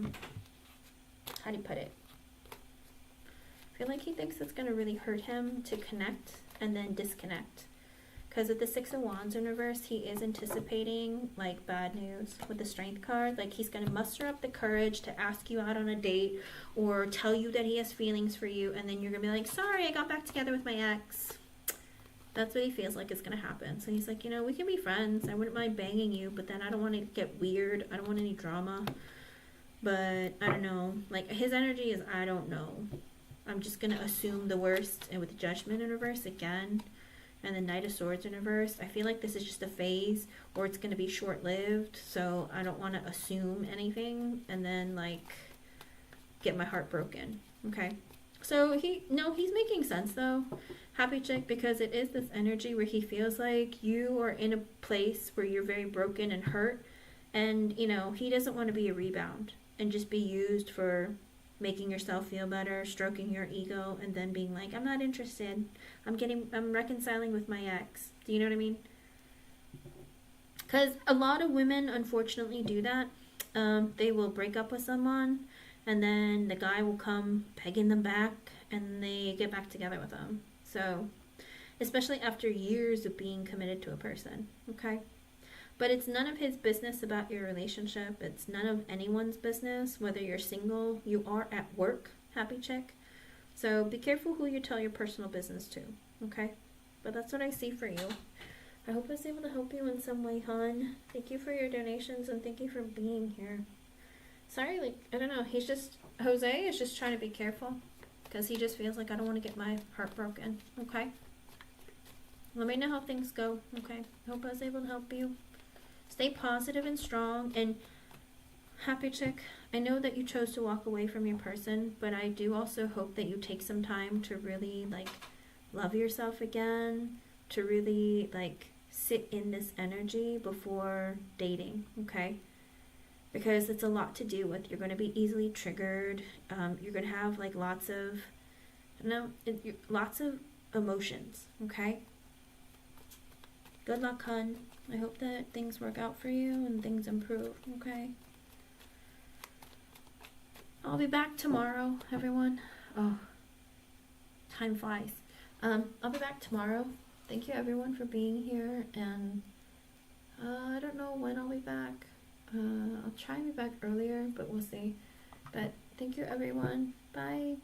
do you put it? I feel like he thinks it's gonna really hurt him to connect and then disconnect. Because with the Six of Wands in reverse, he is anticipating like bad news with the Strength card. Like he's going to muster up the courage to ask you out on a date or tell you that he has feelings for you. And then you're going to be like, sorry, I got back together with my ex. That's what he feels like is going to happen. So he's like, we can be friends. I wouldn't mind banging you, but then I don't want to get weird. I don't want any drama. But I don't know. Like his energy is, I don't know. I'm just going to assume the worst. And with Judgment in reverse again, and the Knight of Swords in reverse, I feel like this is just a phase, or it's going to be short-lived, so I don't want to assume anything and then like get my heart broken. Okay, so he's making sense though, happy chick, because it is this energy where he feels like you are in a place where you're very broken and hurt, and he doesn't want to be a rebound and just be used for making yourself feel better, stroking your ego, and then being like, I'm not interested. I'm reconciling with my ex. Do you know what I mean? Because a lot of women, unfortunately, do that. They will break up with someone, and then the guy will come begging them back, and they get back together with them. So, especially after years of being committed to a person, okay? But it's none of his business about your relationship. It's none of anyone's business. Whether you're single, you are at work, happy chick. So be careful who you tell your personal business to, okay? But that's what I see for you. I hope I was able to help you in some way, hon. Thank you for your donations and thank you for being here. Sorry, like, I don't know. Jose is just trying to be careful because he just feels like I don't want to get my heart broken, okay? Let me know how things go, okay? Hope I was able to help you. Stay positive and strong. And Happy Chick, I know that you chose to walk away from your person, but I do also hope that you take some time to really, like, love yourself again, to really, like, sit in this energy before dating, okay? Because it's a lot to deal with. You're going to be easily triggered. You're going to have, like, lots of emotions, okay? Good luck, hun. I hope that things work out for you and things improve, okay? I'll be back tomorrow, everyone. Oh, time flies. I'll be back tomorrow. Thank you, everyone, for being here. And I don't know when I'll be back. I'll try and be back earlier, but we'll see. But thank you, everyone. Bye.